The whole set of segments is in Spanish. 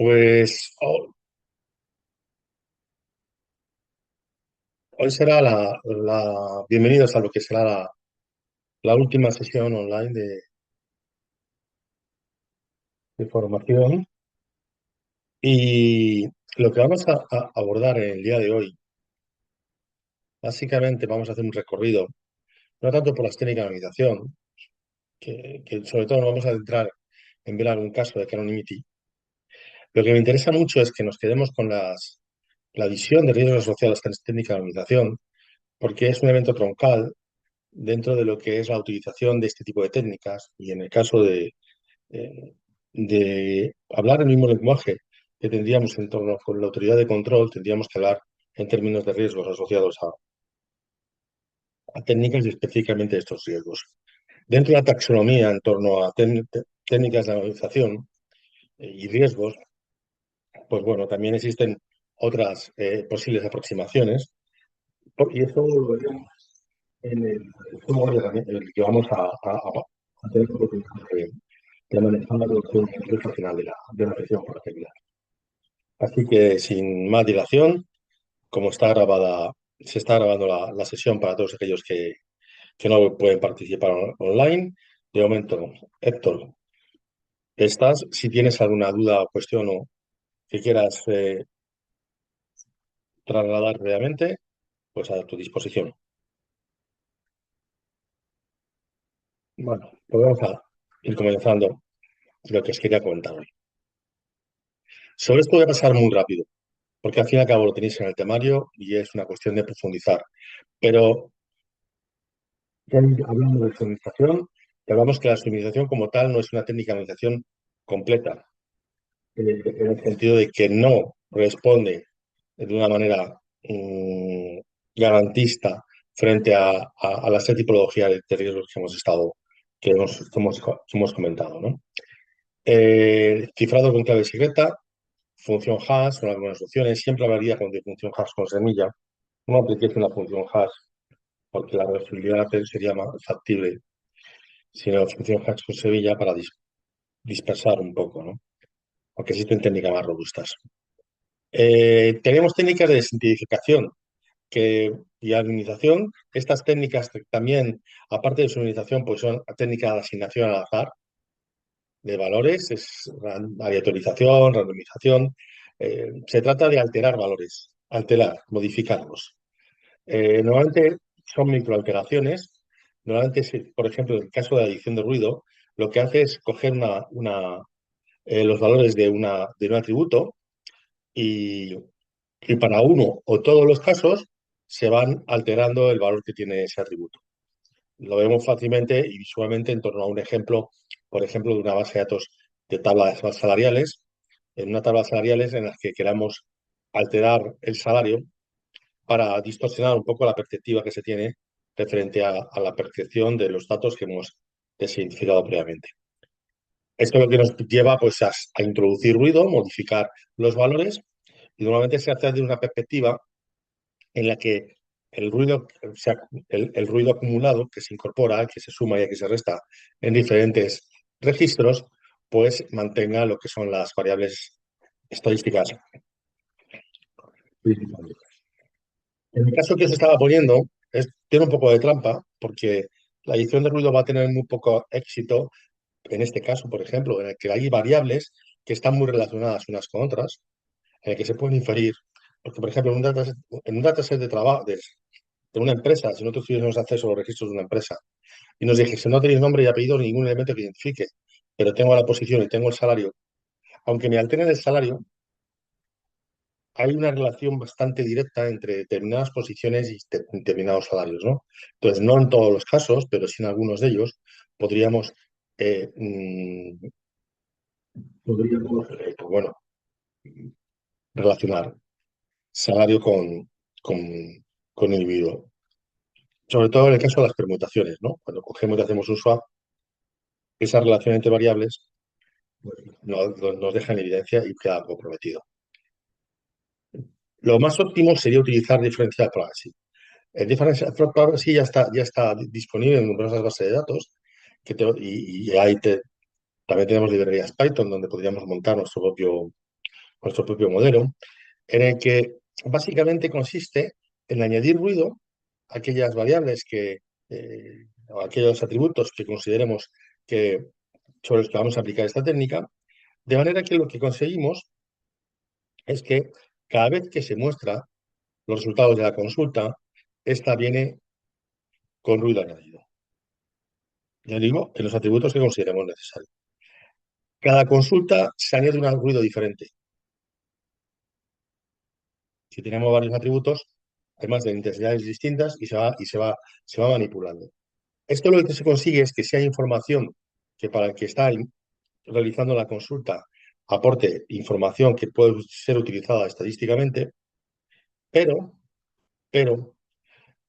Pues hoy será bienvenidos a lo que será la última sesión online de formación. Y lo que vamos a abordar en el día de hoy, básicamente vamos a hacer un recorrido, no tanto por las técnicas de organización, que sobre todo nos vamos a centrar en ver algún caso de Canonymity. Lo que me interesa mucho es que nos quedemos con la visión de riesgos asociados a las técnicas de organización, porque es un evento troncal dentro de lo que es la utilización de este tipo de técnicas y en el caso eh, de hablar el mismo lenguaje que tendríamos en torno con la autoridad de control, tendríamos que hablar en términos de riesgos asociados a técnicas y específicamente estos riesgos. Dentro de la taxonomía en torno a técnicas de analización y riesgos, pues bueno, también existen otras posibles aproximaciones y eso lo veremos en el que vamos a tener que manejar la al final de la sesión por ejemplo. Así que sin más dilación, como se está grabando la sesión para todos aquellos que no pueden participar online, de momento, Héctor, si tienes alguna duda o cuestión o que quieras trasladar brevemente, pues a tu disposición. Bueno, pues vamos a ir comenzando lo que os quería comentar hoy. Sobre esto voy a pasar muy rápido, porque al fin y al cabo lo tenéis en el temario y es una cuestión de profundizar. Pero ya hablamos de optimización, y hablamos que la optimización como tal no es una técnica de optimización completa, en el sentido de que no responde de una manera garantista frente a las tres tipologías de riesgos que hemos estado, que hemos comentado, ¿no? Cifrado con clave secreta, función hash, son algunas opciones. Siempre hablaría de función hash con semilla. No apliquéis una función hash porque la reversibilidad sería más factible si la función hash con semilla para dispersar un poco, ¿no? Aunque existen técnicas más robustas. Tenemos técnicas de simplificación y anonimización. Estas técnicas también, aparte de su anonimización, pues son técnicas de asignación al azar de valores, es aleatorización, randomización. Se trata de alterar valores, modificarlos. Normalmente son microalteraciones. Normalmente, por ejemplo, en el caso de adición de ruido, lo que hace es coger los valores de un atributo y, y para uno o todos los casos se van alterando el valor que tiene ese atributo. Lo vemos fácilmente y visualmente en torno a un ejemplo, por ejemplo, de una base de datos de tablas salariales, en una tabla salariales en las que queramos alterar el salario para distorsionar un poco la perspectiva que se tiene referente a la percepción de los datos que hemos desidentificado previamente. Esto es lo que nos lleva pues, a introducir ruido, modificar los valores y normalmente se hace desde una perspectiva en la que el ruido, o sea, el ruido acumulado que se incorpora, que se suma y que se resta en diferentes registros, pues mantenga lo que son las variables estadísticas principales. En el caso que os estaba poniendo, tiene un poco de trampa, porque la edición de ruido va a tener muy poco éxito, en este caso, por ejemplo, en el que hay variables que están muy relacionadas unas con otras, en el que se pueden inferir, porque, por ejemplo, en un dataset de trabajo de una empresa, si nosotros tuviésemos acceso a los registros de una empresa y nos dijese, no tenéis nombre y apellido ni ningún elemento que identifique, pero tengo la posición y tengo el salario, aunque me alteren el salario, hay una relación bastante directa entre determinadas posiciones y determinados salarios, ¿no? Entonces, no en todos los casos, pero sí en algunos de ellos, podríamos, eh, mm, pues bueno, relacionar salario con, con individuo. Sobre todo en el caso de las permutaciones, ¿no? Cuando cogemos y hacemos un swap, esa relación entre variables pues, nos deja en evidencia y queda comprometido. Lo más óptimo sería utilizar Differential Privacy. El Differential Privacy ya está disponible en numerosas bases de datos y ahí también tenemos librerías Python donde podríamos montar nuestro propio nuestro propio modelo, en el que básicamente consiste en añadir ruido a aquellas variables o aquellos atributos que consideremos que, sobre los que vamos a aplicar esta técnica, de manera que lo que conseguimos es que cada vez que se muestra los resultados de la consulta, esta viene con ruido añadido. Ya digo, en los atributos que consideremos necesarios. Cada consulta se añade un ruido diferente. Si tenemos varios atributos, además de intensidades distintas y se va manipulando. Esto lo que se consigue es que si hay información que para el que está realizando la consulta aporte información que puede ser utilizada estadísticamente, pero, pero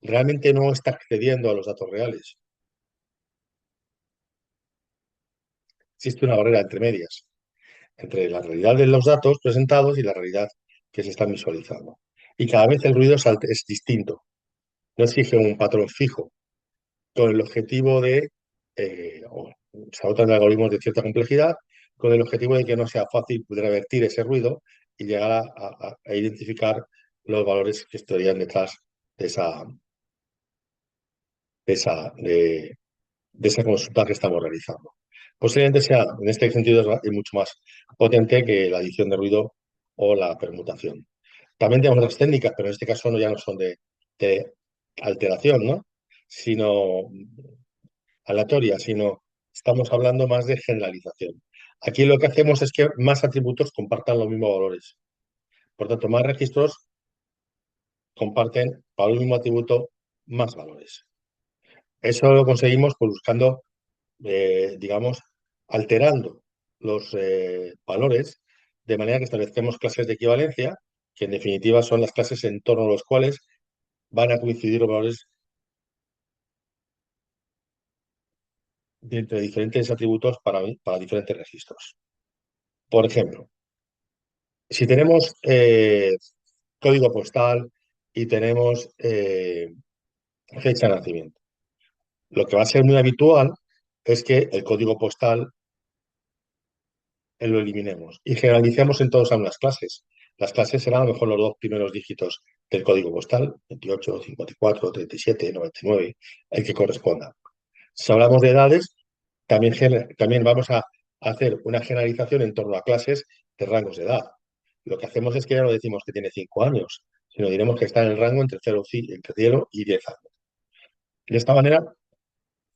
realmente no está accediendo a los datos reales. Existe una barrera entre medias, entre la realidad de los datos presentados y la realidad que se está visualizando. Y cada vez el ruido es distinto, no exige un patrón fijo, con el objetivo de, se adoptan algoritmos de cierta complejidad, con el objetivo de que no sea fácil poder revertir ese ruido y llegar a identificar los valores que estarían detrás de esa consulta que estamos realizando. Posiblemente sea, en este sentido, es mucho más potente que la adición de ruido o la permutación. También tenemos otras técnicas, pero en este caso ya no son de alteración, ¿no? Sino aleatoria, sino estamos hablando más de generalización. Aquí lo que hacemos es que más atributos compartan los mismos valores. Por tanto, más registros comparten para un mismo atributo más valores. Eso lo conseguimos pues, buscando, digamos, alterando los valores de manera que establecemos clases de equivalencia, que en definitiva son las clases en torno a los cuales van a coincidir los valores de entre diferentes atributos para diferentes registros. Por ejemplo, si tenemos código postal y tenemos fecha de nacimiento, lo que va a ser muy habitual es que el código postal lo eliminemos y generalicemos en todas las clases. Las clases serán a lo mejor los dos primeros dígitos del código postal, 28, 54, 37, 99, el que corresponda. Si hablamos de edades, también vamos a hacer una generalización en torno a clases de rangos de edad. Lo que hacemos es que ya no decimos que tiene 5 años, sino diremos que está en el rango entre 0 y 10 años. De esta manera,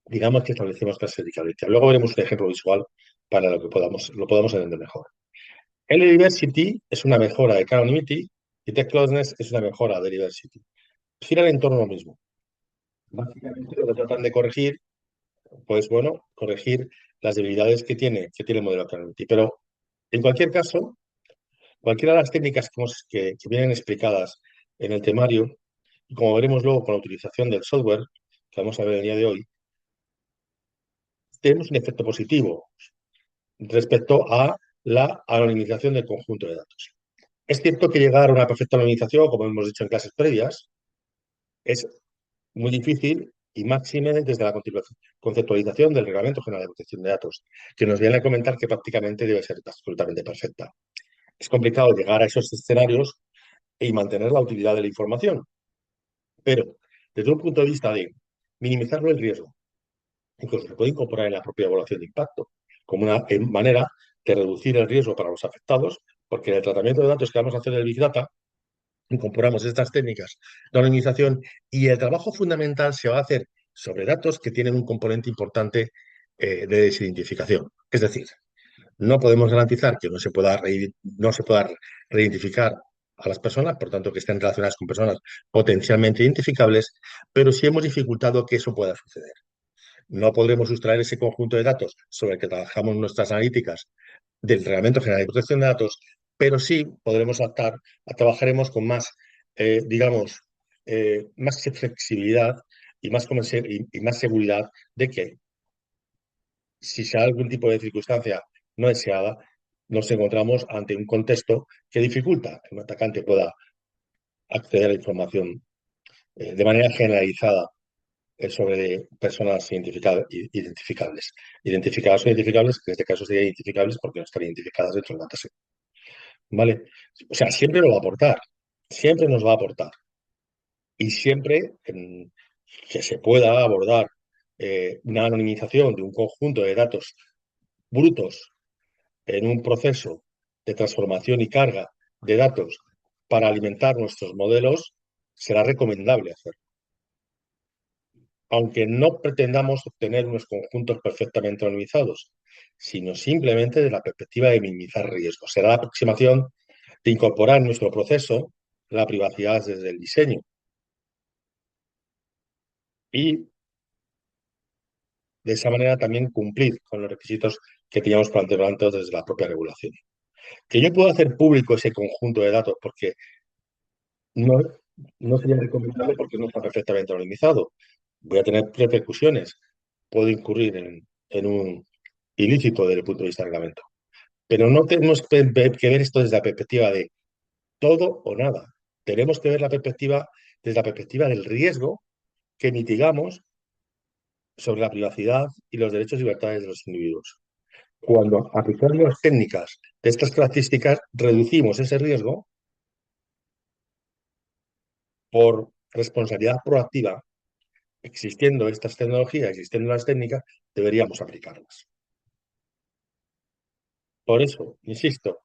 digamos que establecemos clases de equivalencia. Luego veremos un ejemplo visual para lo podamos entender mejor. L-Diversity es una mejora de K-Anonymity y T-Closeness es una mejora de Diversity. Giran en torno a lo mismo. Básicamente lo que tratan de corregir, pues bueno, corregir las debilidades que tiene el modelo K-Anonymity. Pero en cualquier caso, cualquiera de las técnicas que vienen explicadas en el temario, y como veremos luego con la utilización del software, que vamos a ver el día de hoy, tenemos un efecto positivo respecto a la anonimización del conjunto de datos. Es cierto que llegar a una perfecta anonimización, como hemos dicho en clases previas, es muy difícil y máxime desde la conceptualización del Reglamento General de Protección de Datos, que nos viene a comentar que prácticamente debe ser absolutamente perfecta. Es complicado llegar a esos escenarios y mantener la utilidad de la información, pero desde un punto de vista de minimizar el riesgo, incluso se puede incorporar en la propia evaluación de impacto, como una manera de reducir el riesgo para los afectados, porque en el tratamiento de datos que vamos a hacer del Big Data, incorporamos estas técnicas de anonimización y el trabajo fundamental se va a hacer sobre datos que tienen un componente importante de desidentificación. Es decir, no podemos garantizar que no se pueda reidentificar a las personas, por tanto, que estén relacionadas con personas potencialmente identificables, pero sí hemos dificultado que eso pueda suceder. No podremos sustraer ese conjunto de datos sobre el que trabajamos nuestras analíticas del Reglamento General de Protección de Datos, pero sí podremos trabajaremos con más, digamos, más flexibilidad y más seguridad de que si se da algún tipo de circunstancia no deseada, nos encontramos ante un contexto que dificulta que un atacante pueda acceder a la información de manera generalizada sobre personas identificables. Identificadas o identificables, en este caso serían identificables porque no están identificadas dentro del dataset. ¿vale? O sea, siempre nos va a aportar, siempre nos va a aportar. Y siempre que se pueda abordar una anonimización de un conjunto de datos brutos en un proceso de transformación y carga de datos para alimentar nuestros modelos, será recomendable hacerlo. Aunque no pretendamos obtener unos conjuntos perfectamente anonimizados, sino simplemente de la perspectiva de minimizar riesgos. Será la aproximación de incorporar en nuestro proceso la privacidad desde el diseño y de esa manera también cumplir con los requisitos que teníamos planteados desde la propia regulación. Que yo puedo hacer público ese conjunto de datos porque no, no sería recomendable porque no está perfectamente anonimizado. Voy a tener repercusiones. Puedo incurrir en un ilícito desde el punto de vista del reglamento. Pero no tenemos que ver esto desde la perspectiva de todo o nada. Tenemos que ver la perspectiva desde la perspectiva del riesgo que mitigamos sobre la privacidad y los derechos y libertades de los individuos. Cuando aplicamos técnicas de estas características, reducimos ese riesgo por responsabilidad proactiva. Existiendo estas tecnologías, existiendo las técnicas, deberíamos aplicarlas. Por eso, insisto,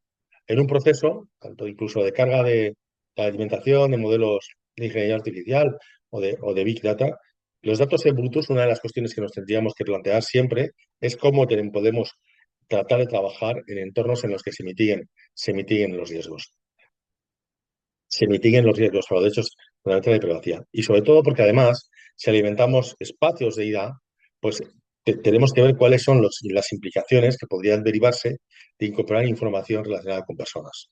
en un proceso, tanto incluso de carga de alimentación, de modelos de ingeniería artificial o de Big Data, los datos en brutos, una de las cuestiones que nos tendríamos que plantear siempre es cómo podemos tratar de trabajar en entornos en los que se mitiguen los riesgos. Se mitiguen los riesgos para los derechos fundamentales de privacidad. Y sobre todo porque además, si alimentamos espacios de IA, pues tenemos que ver cuáles son las implicaciones que podrían derivarse de incorporar información relacionada con personas.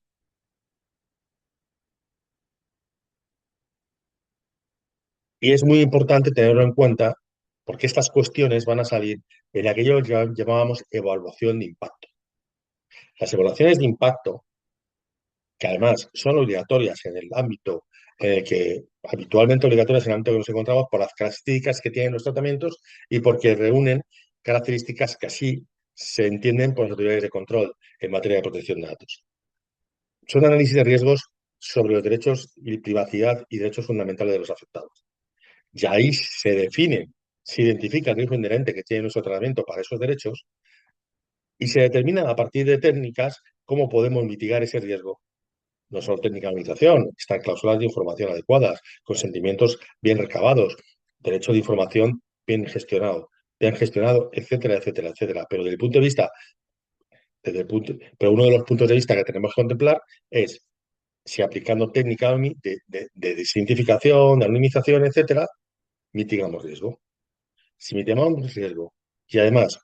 Y es muy importante tenerlo en cuenta porque estas cuestiones van a salir en aquello que llamábamos evaluación de impacto. Las evaluaciones de impacto, que además son obligatorias en el ámbito en el que habitualmente obligatorias en el ámbito que nos encontramos por las características que tienen los tratamientos y porque reúnen características que así se entienden por las autoridades de control en materia de protección de datos. Son análisis de riesgos sobre los derechos y privacidad y derechos fundamentales de los afectados. Y ahí se define, se identifica el riesgo inherente que tiene nuestro tratamiento para esos derechos y se determina a partir de técnicas cómo podemos mitigar ese riesgo. No solo técnica de administración, están cláusulas de información adecuadas, consentimientos bien recabados, derecho de información bien gestionado, etcétera, etcétera, etcétera. Pero desde el punto de vista, pero uno de los puntos de vista que tenemos que contemplar es si aplicando técnicas de desidentificación, de anonimización, etcétera, mitigamos riesgo. Si mitigamos riesgo y además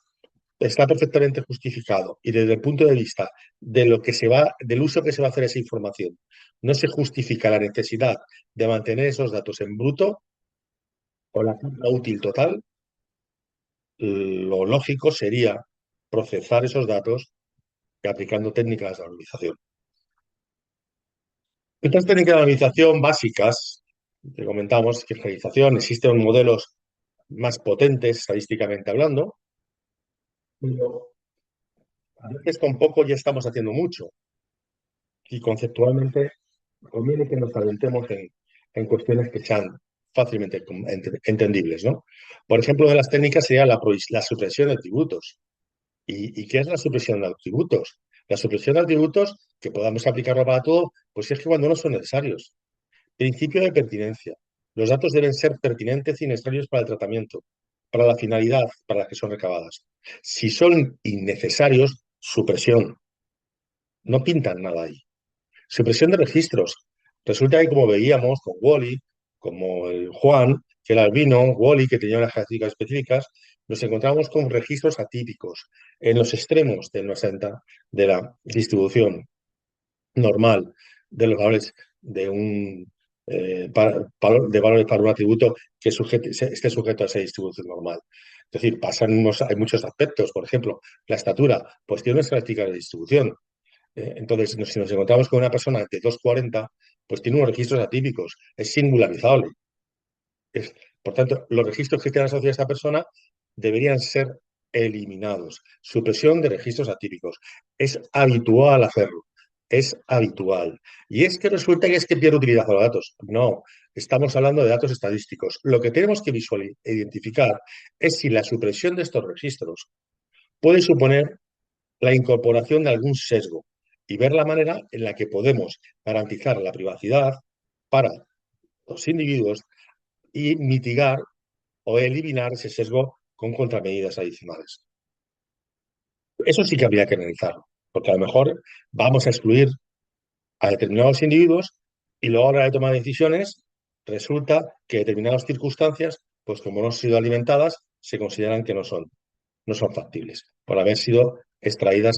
está perfectamente justificado y desde el punto de vista del uso que se va a hacer esa información, no se justifica la necesidad de mantener esos datos en bruto o la carga útil total, lo lógico sería procesar esos datos y aplicando técnicas de anonimización. Estas técnicas de anonimización básicas, que comentamos, que generalización, existen modelos más potentes estadísticamente hablando, pero a veces con poco ya estamos haciendo mucho y conceptualmente conviene que nos adentremos en cuestiones que sean fácilmente entendibles, ¿no? Por ejemplo, una de las técnicas sería la supresión de atributos. ¿Y qué es la supresión de atributos? La supresión de atributos, que podamos aplicarlo para todo, pues es que cuando no son necesarios. Principio de pertinencia. Los datos deben ser pertinentes y necesarios para el tratamiento, para la finalidad para la que son recabadas. Si son innecesarios, supresión. No pintan nada ahí. Supresión de registros. Resulta que, como veíamos con Wally, como el Juan, que era albino, Wally, que tenía unas características específicas, nos encontramos con registros atípicos en los extremos de la distribución normal de los valores de de valores para un atributo que esté sujeto a esa distribución normal. Es decir, hay muchos aspectos. Por ejemplo, la estatura, pues tiene unas características de distribución. Entonces, si nos encontramos con una persona de 2,40, pues tiene unos registros atípicos, es singularizable. Por tanto, los registros que quedan asociados a esta persona deberían ser eliminados. Supresión de registros atípicos. Es habitual hacerlo. es habitual. Y es que resulta que es que pierde utilidad a los datos. No, estamos hablando de datos estadísticos. Lo que tenemos que identificar es si la supresión de estos registros puede suponer la incorporación de algún sesgo y ver la manera en la que podemos garantizar la privacidad para los individuos y mitigar o eliminar ese sesgo con contramedidas adicionales. Eso sí que habría que analizarlo, porque a lo mejor vamos a excluir a determinados individuos y luego a la hora de tomar decisiones resulta que determinadas circunstancias, pues como no han sido alimentadas, se consideran que no son factibles por haber sido extraídas,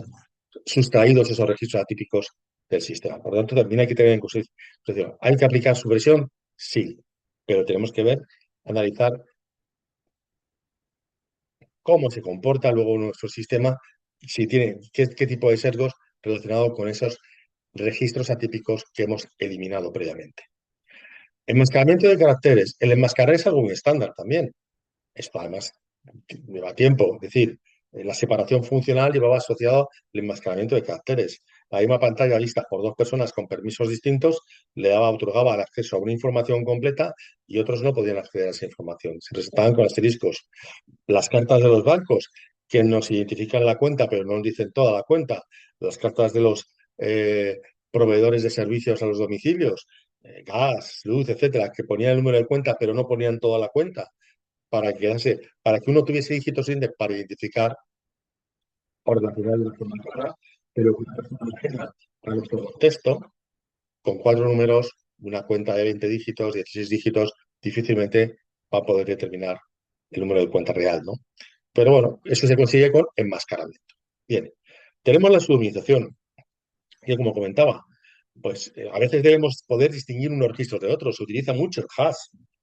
sustraídos esos registros atípicos del sistema. Por lo tanto, también hay que tener en consideración. ¿Hay que aplicar supresión? Sí, pero tenemos que ver, analizar cómo se comporta luego nuestro sistema, si tiene qué tipo de sesgos relacionado con esos registros atípicos que hemos eliminado previamente. Enmascaramiento de caracteres. El enmascarar es algo muy estándar también. Esto además lleva tiempo. Es decir, la separación funcional llevaba asociado el enmascaramiento de caracteres. La misma pantalla vista por dos personas con permisos distintos le otorgaba el acceso a una información completa y otros no podían acceder a esa información. Se presentaban con asteriscos. Las cartas de los bancos que nos identifican la cuenta pero no nos dicen toda la cuenta. Las cartas de los proveedores de servicios a los domicilios, gas, luz, etcétera, que ponían el número de cuenta pero no ponían toda la cuenta para que uno tuviese dígitos índices para identificar o relacionar de una forma clara, pero que una persona ajena a nuestro contexto, con cuatro números, una cuenta de 20 dígitos, 16 dígitos, difícilmente va a poder determinar el número de cuenta real, ¿no? Pero bueno, eso se consigue con enmascaramiento. Bien, tenemos la subordinización, que como comentaba, pues a veces debemos poder distinguir unos registros de otros. Se utiliza mucho el hash,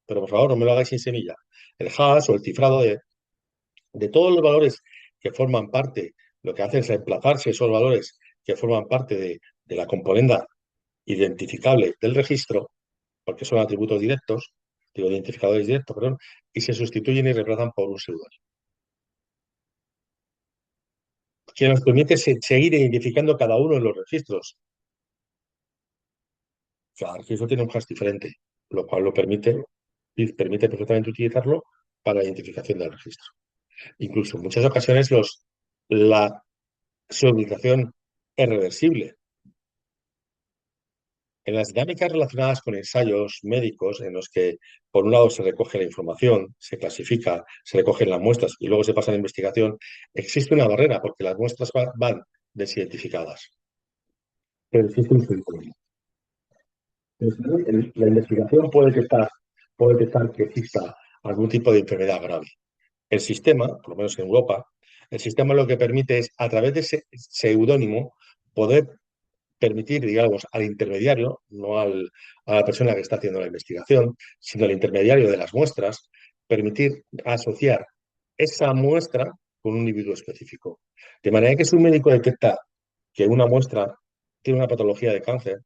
pero por favor no me lo hagáis sin semilla. El hash o el cifrado de todos los valores que forman parte, lo que hace es reemplazarse esos valores que forman parte de la componenda identificable del registro, porque son atributos directos, digo, identificadores directos, perdón, y se sustituyen y reemplazan por un seudónimo, que nos permite seguir identificando cada uno de los registros. Cada registro tiene un hash diferente, lo cual lo permite, y permite perfectamente utilizarlo para la identificación del registro. Incluso en muchas ocasiones la subordinación es reversible. En las dinámicas relacionadas con ensayos médicos, en los que por un lado se recoge la información, se clasifica, se recogen las muestras y luego se pasa a la investigación, existe una barrera porque las muestras van desidentificadas. Pero existe un filtro. La investigación puede detectar que exista algún tipo de enfermedad grave. El sistema, por lo menos en Europa, el sistema lo que permite es, a través de ese seudónimo, poder permitir, digamos, al intermediario, no a la persona que está haciendo la investigación, sino al intermediario de las muestras, permitir asociar esa muestra con un individuo específico. De manera que si un médico detecta que una muestra tiene una patología de cáncer,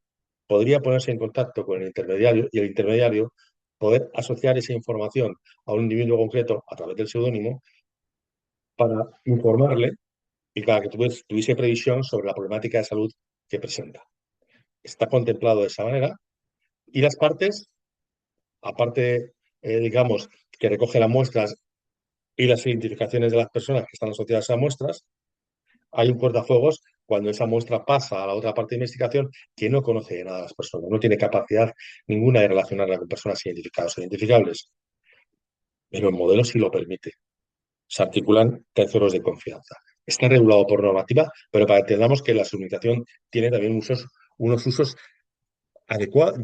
podría ponerse en contacto con el intermediario y el intermediario poder asociar esa información a un individuo concreto a través del seudónimo para informarle y para que tuviese previsión sobre la problemática de salud que presenta. Está contemplado de esa manera y las partes, aparte, digamos, que recoge las muestras y las identificaciones de las personas que están asociadas a muestras, hay un cortafuegos cuando esa muestra pasa a la otra parte de investigación que no conoce de nada a las personas, no tiene capacidad ninguna de relacionarla con personas identificadas o identificables, pero el modelo sí lo permite. Se articulan terceros de confianza. Está regulado por normativa, pero para que entendamos que la subunización tiene también unos usos adecuados,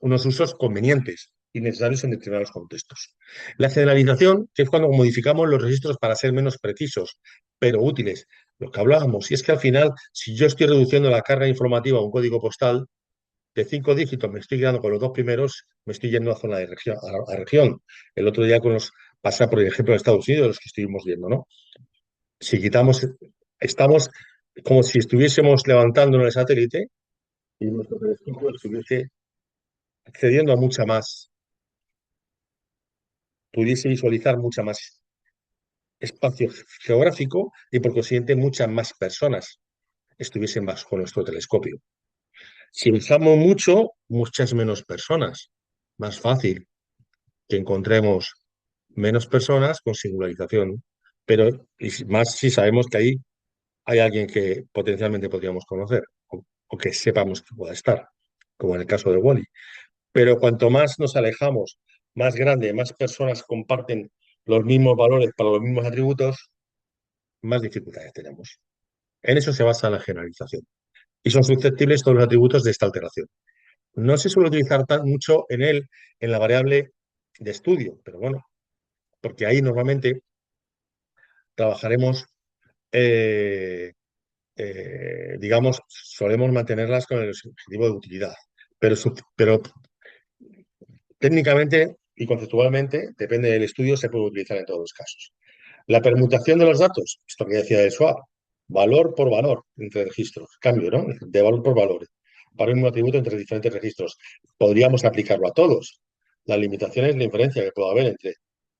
unos usos convenientes y necesarios en determinados contextos. La generalización, que es cuando modificamos los registros para ser menos precisos, pero útiles. Lo que hablábamos, y es que al final, si yo estoy reduciendo la carga informativa a un código postal de 5 dígitos, me estoy quedando con los dos primeros, me estoy yendo a zona de región, a región. El otro día con los pasa por el ejemplo de Estados Unidos, los que estuvimos viendo, ¿no? Si quitamos, estamos como si estuviésemos levantándonos el satélite y nuestro telescopio estuviese accediendo a mucha más, pudiese visualizar mucha más espacio geográfico y por consiguiente muchas más personas estuviesen bajo nuestro telescopio. Si bajamos mucho, muchas menos personas. Más fácil que encontremos menos personas con singularización, pero más si sabemos que ahí hay alguien que potencialmente podríamos conocer o que sepamos que pueda estar, como en el caso de Wally. Pero cuanto más nos alejamos, más grande, más personas comparten los mismos valores para los mismos atributos, más dificultades tenemos. En eso se basa la generalización. Y son susceptibles todos los atributos de esta alteración. No se suele utilizar mucho en él, en la variable de estudio, pero bueno, porque ahí normalmente trabajaremos, eh, digamos, solemos mantenerlas con el objetivo de utilidad, pero técnicamente y conceptualmente, depende del estudio, se puede utilizar en todos los casos. La permutación de los datos, esto que decía de Schwab, valor por valor entre registros, cambio, ¿no? De valor por valor, para un mismo atributo entre diferentes registros. Podríamos aplicarlo a todos. La limitación es la inferencia que puede haber entre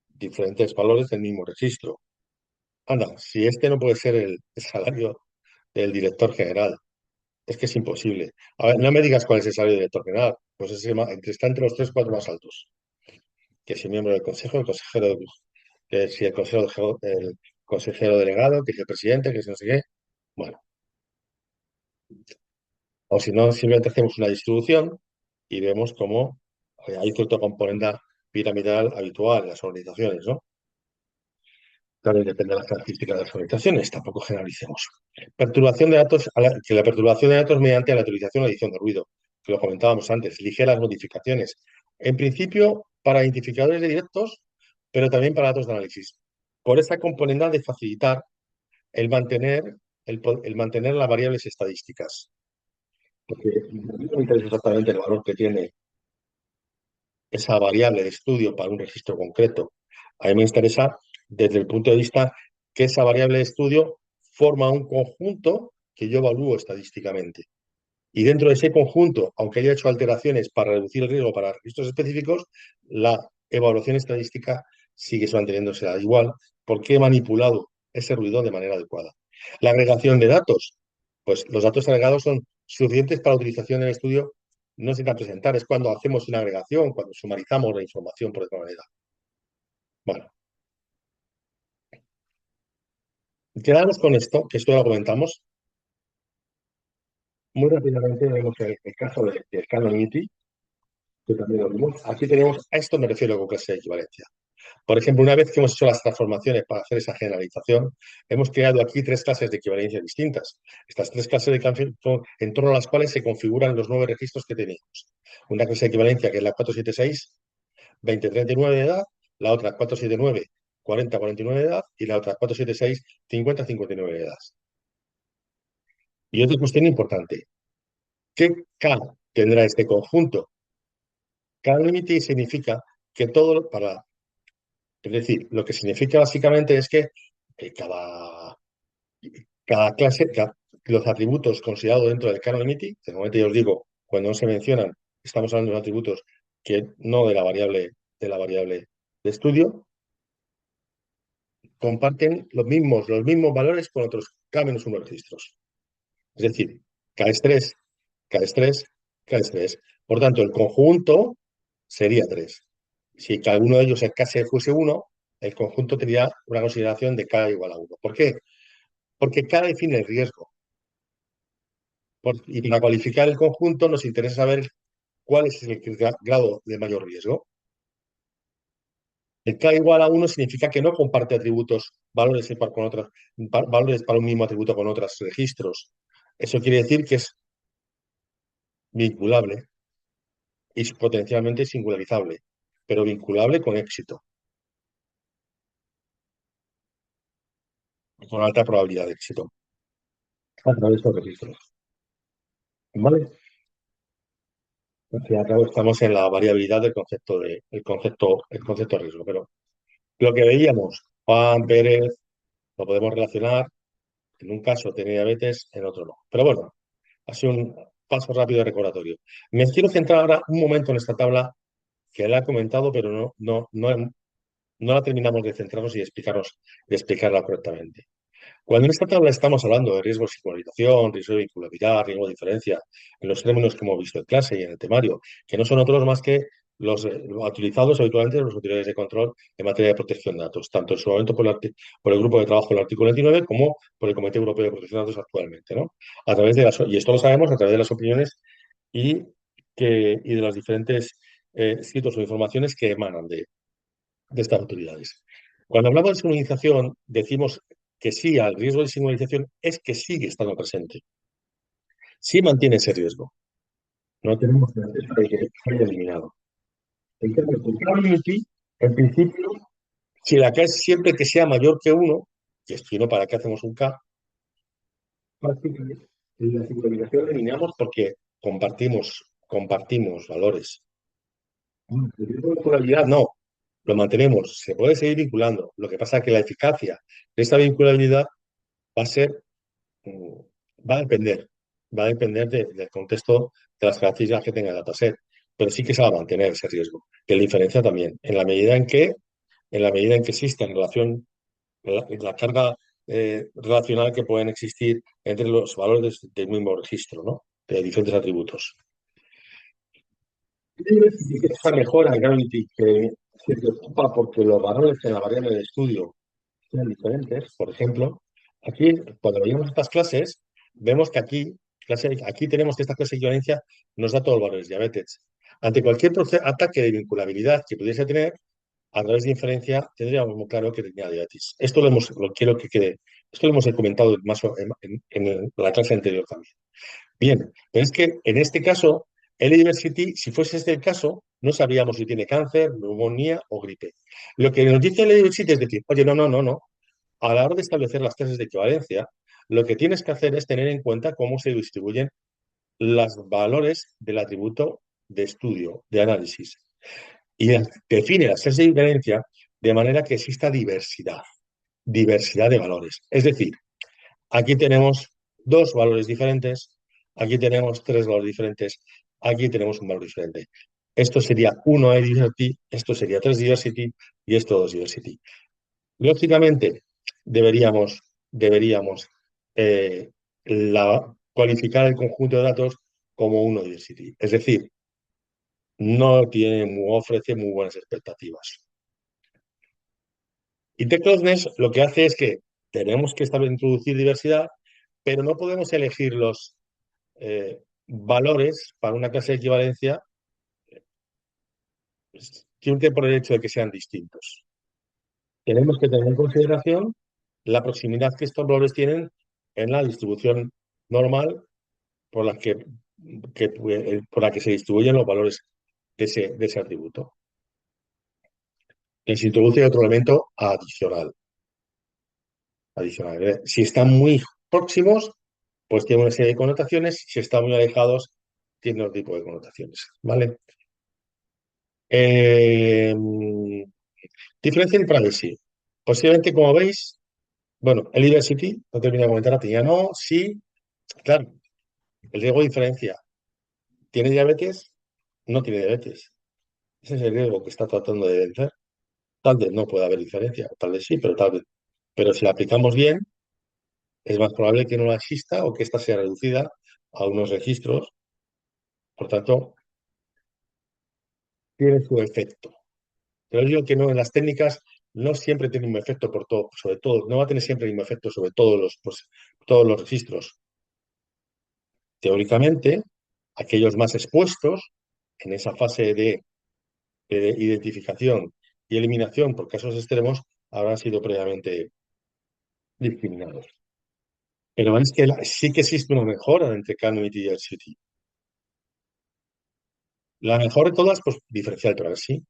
diferentes valores del mismo registro. Anda, si este no puede ser el salario del director general, es que es imposible. A ver, no me digas cuál es el salario del director general, pues está entre los tres, cuatro más altos. Que si miembro del consejo, el consejero, que si el consejero delegado, que si el presidente, que si no sé qué. Bueno, o si no, simplemente hacemos una distribución y vemos cómo hay cierto componente piramidal habitual en las organizaciones, ¿no? Claro, depende de las características de las organizaciones, tampoco generalicemos. Perturbación de datos, que la perturbación de datos mediante la utilización o edición de ruido, que lo comentábamos antes, ligeras modificaciones. En principio, para identificadores de directos, pero también para datos de análisis. Por esa componente de facilitar el mantener, el mantener las variables estadísticas. Porque no me interesa exactamente el valor que tiene esa variable de estudio para un registro concreto. A mí me interesa desde el punto de vista que esa variable de estudio forma un conjunto que yo evalúo estadísticamente. Y dentro de ese conjunto, aunque haya hecho alteraciones para reducir el riesgo para registros específicos, la evaluación estadística sigue manteniéndose igual porque he manipulado ese ruido de manera adecuada. La agregación de datos, pues los datos agregados son suficientes para la utilización en el estudio, no se necesitan presentar, es cuando hacemos una agregación, cuando sumarizamos la información por otra manera. Bueno, quedamos con esto, que esto lo comentamos. Muy rápidamente vemos el caso del canon ITI, que también lo vimos. Aquí tenemos, a esto me refiero con clase de equivalencia. Por ejemplo, una vez que hemos hecho las transformaciones para hacer esa generalización, hemos creado aquí tres clases de equivalencia distintas. Estas tres clases son en torno a las cuales se configuran los nueve registros que teníamos. Una clase de equivalencia que es la 476, 2039 de edad, la otra 479, 4049 de edad y la otra 476, 5059 de edad. Y otra cuestión importante, ¿qué K tendrá este conjunto? K-limit significa que todo para Es decir, lo que significa básicamente es que cada clase, los atributos considerados dentro del canon Unity, de momento ya os digo, cuando no se mencionan, estamos hablando de atributos que no de la variable de estudio, comparten los mismos valores con otros K-1 registros. Es decir, K es 3, K es 3, K es 3. Por tanto, el conjunto sería 3. Si cada uno de ellos el K fuese 1, el conjunto tendría una consideración de K igual a 1. ¿Por qué? Porque K define el riesgo. Y para cualificar el conjunto nos interesa saber cuál es el grado de mayor riesgo. El K igual a 1 significa que no comparte atributos, valores para un mismo atributo con otros registros. Eso quiere decir que es vinculable y potencialmente singularizable, pero vinculable con éxito, con alta probabilidad de éxito a través de los registros. ¿Vale? Al fin y al cabo estamos en la variabilidad del concepto el concepto de riesgo, pero lo que veíamos, Juan Pérez, lo podemos relacionar, en un caso tiene diabetes, en otro no. Pero bueno, ha sido un paso rápido de recordatorio. Me quiero centrar ahora un momento en esta tabla que la he comentado, pero no la terminamos de centrarnos y de explicarla correctamente. Cuando en esta tabla estamos hablando de riesgo de singularización, riesgo de vinculabilidad, riesgo de diferencia, en los términos que hemos visto en clase y en el temario, que no son otros más que los utilizados habitualmente por los autoridades de control en materia de protección de datos, tanto en su momento por el grupo de trabajo del artículo 29 como por el Comité Europeo de Protección de Datos actualmente, ¿no? A través de y esto lo sabemos a través de las opiniones y, y de los diferentes escritos o informaciones que emanan de estas autoridades. Cuando hablamos de singularización, decimos que sí al riesgo de singularización es que sigue estando presente. Sí mantiene ese riesgo. No tenemos certeza de que haya eliminado. En cambio, el probability, en principio, si la K es siempre que sea mayor que 1, que si no, ¿para qué hacemos un K? Prácticamente, la singularización la eliminamos porque compartimos valores. El riesgo de vinculabilidad no, lo mantenemos, se puede seguir vinculando. Lo que pasa es que la eficacia de esta vinculabilidad va a ser, mm, va a depender del contexto, de las características que tenga el dataset, pero sí que se va a mantener ese riesgo. Que la diferencia también, en la medida en que exista en relación, la carga relacional que pueden existir entre los valores del mismo registro, ¿no? De diferentes atributos. Esta mejora en Gravity que se preocupa porque los valores en la variable de estudio sean diferentes. Por ejemplo, aquí, cuando veíamos estas clases, vemos que aquí tenemos que esta clase de equivalencia nos da todos los valores diabetes. Ante cualquier ataque de vinculabilidad que pudiese tener, a través de inferencia, tendríamos muy claro que tenía diabetes. Esto lo quiero que quede, esto lo hemos comentado más en la clase anterior también. Bien, pero es que en este caso, el Diversity, si fuese este el caso, no sabríamos si tiene cáncer, neumonía o gripe. Lo que nos dice el Diversity es decir, oye, no, no, no, no. A la hora de establecer las clases de equivalencia, lo que tienes que hacer es tener en cuenta cómo se distribuyen los valores del atributo de estudio, de análisis. Y define las clases de equivalencia de manera que exista diversidad de valores. Es decir, aquí tenemos dos valores diferentes, aquí tenemos tres valores diferentes, aquí tenemos un valor diferente. Esto sería 1 diversity, esto sería 3 diversity y esto 2 diversity. Lógicamente, deberíamos eh, cualificar el conjunto de datos como 1 diversity. Es decir, ofrece muy buenas expectativas. Y T-Closeness lo que hace es que tenemos que introducir diversidad, pero no podemos elegir los valores para una clase de equivalencia simplemente por el hecho de que sean distintos. Tenemos que tener en consideración la proximidad que estos valores tienen en la distribución normal por la por la que se distribuyen los valores de ese atributo. Que se introduce otro elemento adicional. Si están muy próximos, pues tiene una serie de connotaciones. Si están muy alejados, tiene otro tipo de connotaciones. ¿Vale? Eh, Diferencia en privacy. Posiblemente, como veis, bueno, el diversity, no termino de comentar, tenía no, sí, claro, el riesgo de diferencia. ¿Tiene diabetes? No tiene diabetes. Ese es el riesgo que está tratando de vencer. Tal vez no pueda haber diferencia, o tal vez sí, pero tal vez. Pero si la aplicamos bien, es más probable que no la exista o que ésta sea reducida a unos registros. Por tanto, tiene su efecto. Pero digo que no, en las técnicas no siempre tiene un efecto por todo, sobre todo, no va a tener siempre el mismo efecto sobre todos los registros. Teóricamente, aquellos más expuestos en esa fase de identificación y eliminación por casos extremos habrán sido previamente discriminados. Pero es que sí que existe una mejora entre Canon y Diversity. La mejor de todas, pues diferencial, pero sí,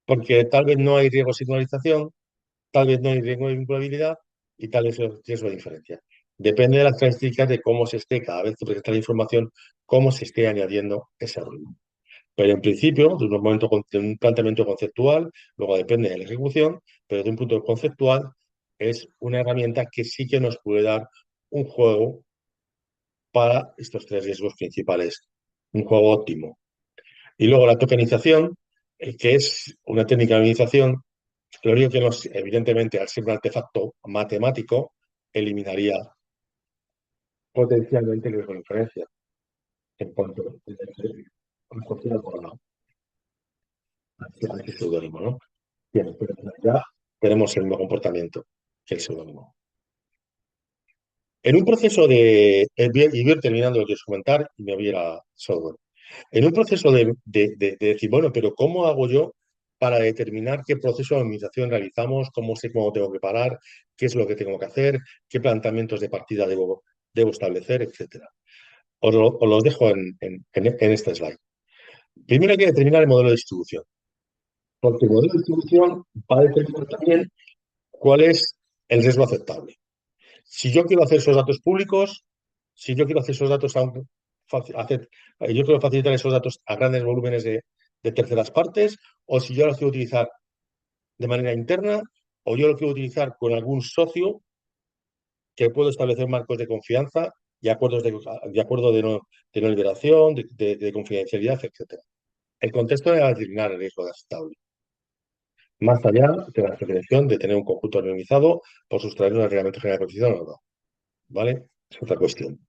porque tal vez no hay riesgo de signalización, tal vez no hay riesgo de vinculabilidad y tal vez hay riesgo de diferencia. Depende de las características de cómo se esté, cada vez que presenta la información, cómo se esté añadiendo ese ruido. Pero en principio, de un planteamiento conceptual, luego depende de la ejecución, pero de un punto conceptual es una herramienta que sí que nos puede dar un juego para estos tres riesgos principales, un juego óptimo. Y luego la tokenización, que es una técnica de minimización, lo único que evidentemente, al ser un artefacto matemático, eliminaría potencialmente el riesgo de inferencia en cuanto asociado a ese seudónimo, ¿no? Bien, pero en realidad tenemos el mismo comportamiento que el seudónimo. En un proceso de, y voy a ir terminando lo que os comentar y me voy a ir a software. En un proceso de decir, bueno, pero ¿cómo hago yo para determinar qué proceso de optimización realizamos, cómo sé cómo tengo que parar, qué es lo que tengo que hacer, qué planteamientos de partida debo establecer, etcétera? Os los dejo en este slide. Primero hay que determinar el modelo de distribución, porque el modelo de distribución va a determinar también cuál es el riesgo aceptable. Si yo quiero hacer esos datos públicos, si yo quiero hacer esos datos yo quiero facilitar esos datos a grandes volúmenes de terceras partes, o si yo los quiero utilizar de manera interna, o yo lo quiero utilizar con algún socio que puedo establecer marcos de confianza y acuerdos de acuerdo de no liberación, de confidencialidad, etcétera. El contexto de determinar el riesgo de aceptable. Más allá de la prevención de tener un conjunto anonimizado por sustraer un reglamento general de protección o no. ¿Vale? Es otra cuestión.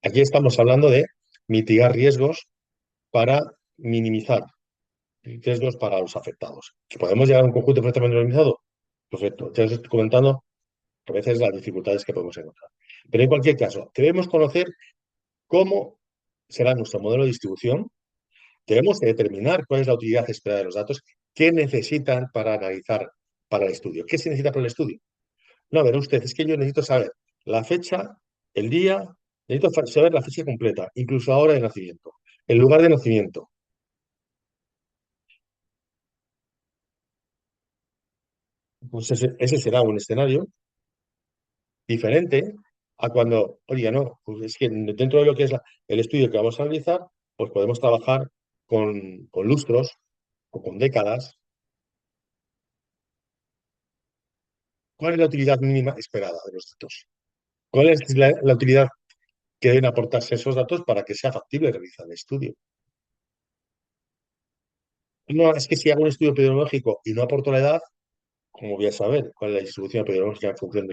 Aquí estamos hablando de mitigar riesgos para minimizar riesgos para los afectados. ¿Que podemos llegar a un conjunto perfectamente anonimizado? Perfecto. Ya os estoy comentando a veces las dificultades que podemos encontrar. Pero en cualquier caso, debemos conocer cómo será nuestro modelo de distribución. Debemos determinar cuál es la utilidad esperada de los datos, qué necesitan para analizar para el estudio. ¿Qué se necesita para el estudio? No, verá usted, es que yo necesito saber la fecha, el día, necesito saber la fecha completa, incluso la hora de nacimiento, el lugar de nacimiento. Pues ese será un escenario diferente a cuando, oye, no, pues es que dentro de lo que es el estudio que vamos a realizar, pues podemos trabajar con lustros o con décadas. ¿Cuál es la utilidad mínima esperada de los datos? ¿Cuál es la utilidad que deben aportarse esos datos para que sea factible realizar el estudio? No, es que si hago un estudio epidemiológico y no aporto la edad, ¿cómo voy a saber cuál es la distribución epidemiológica en función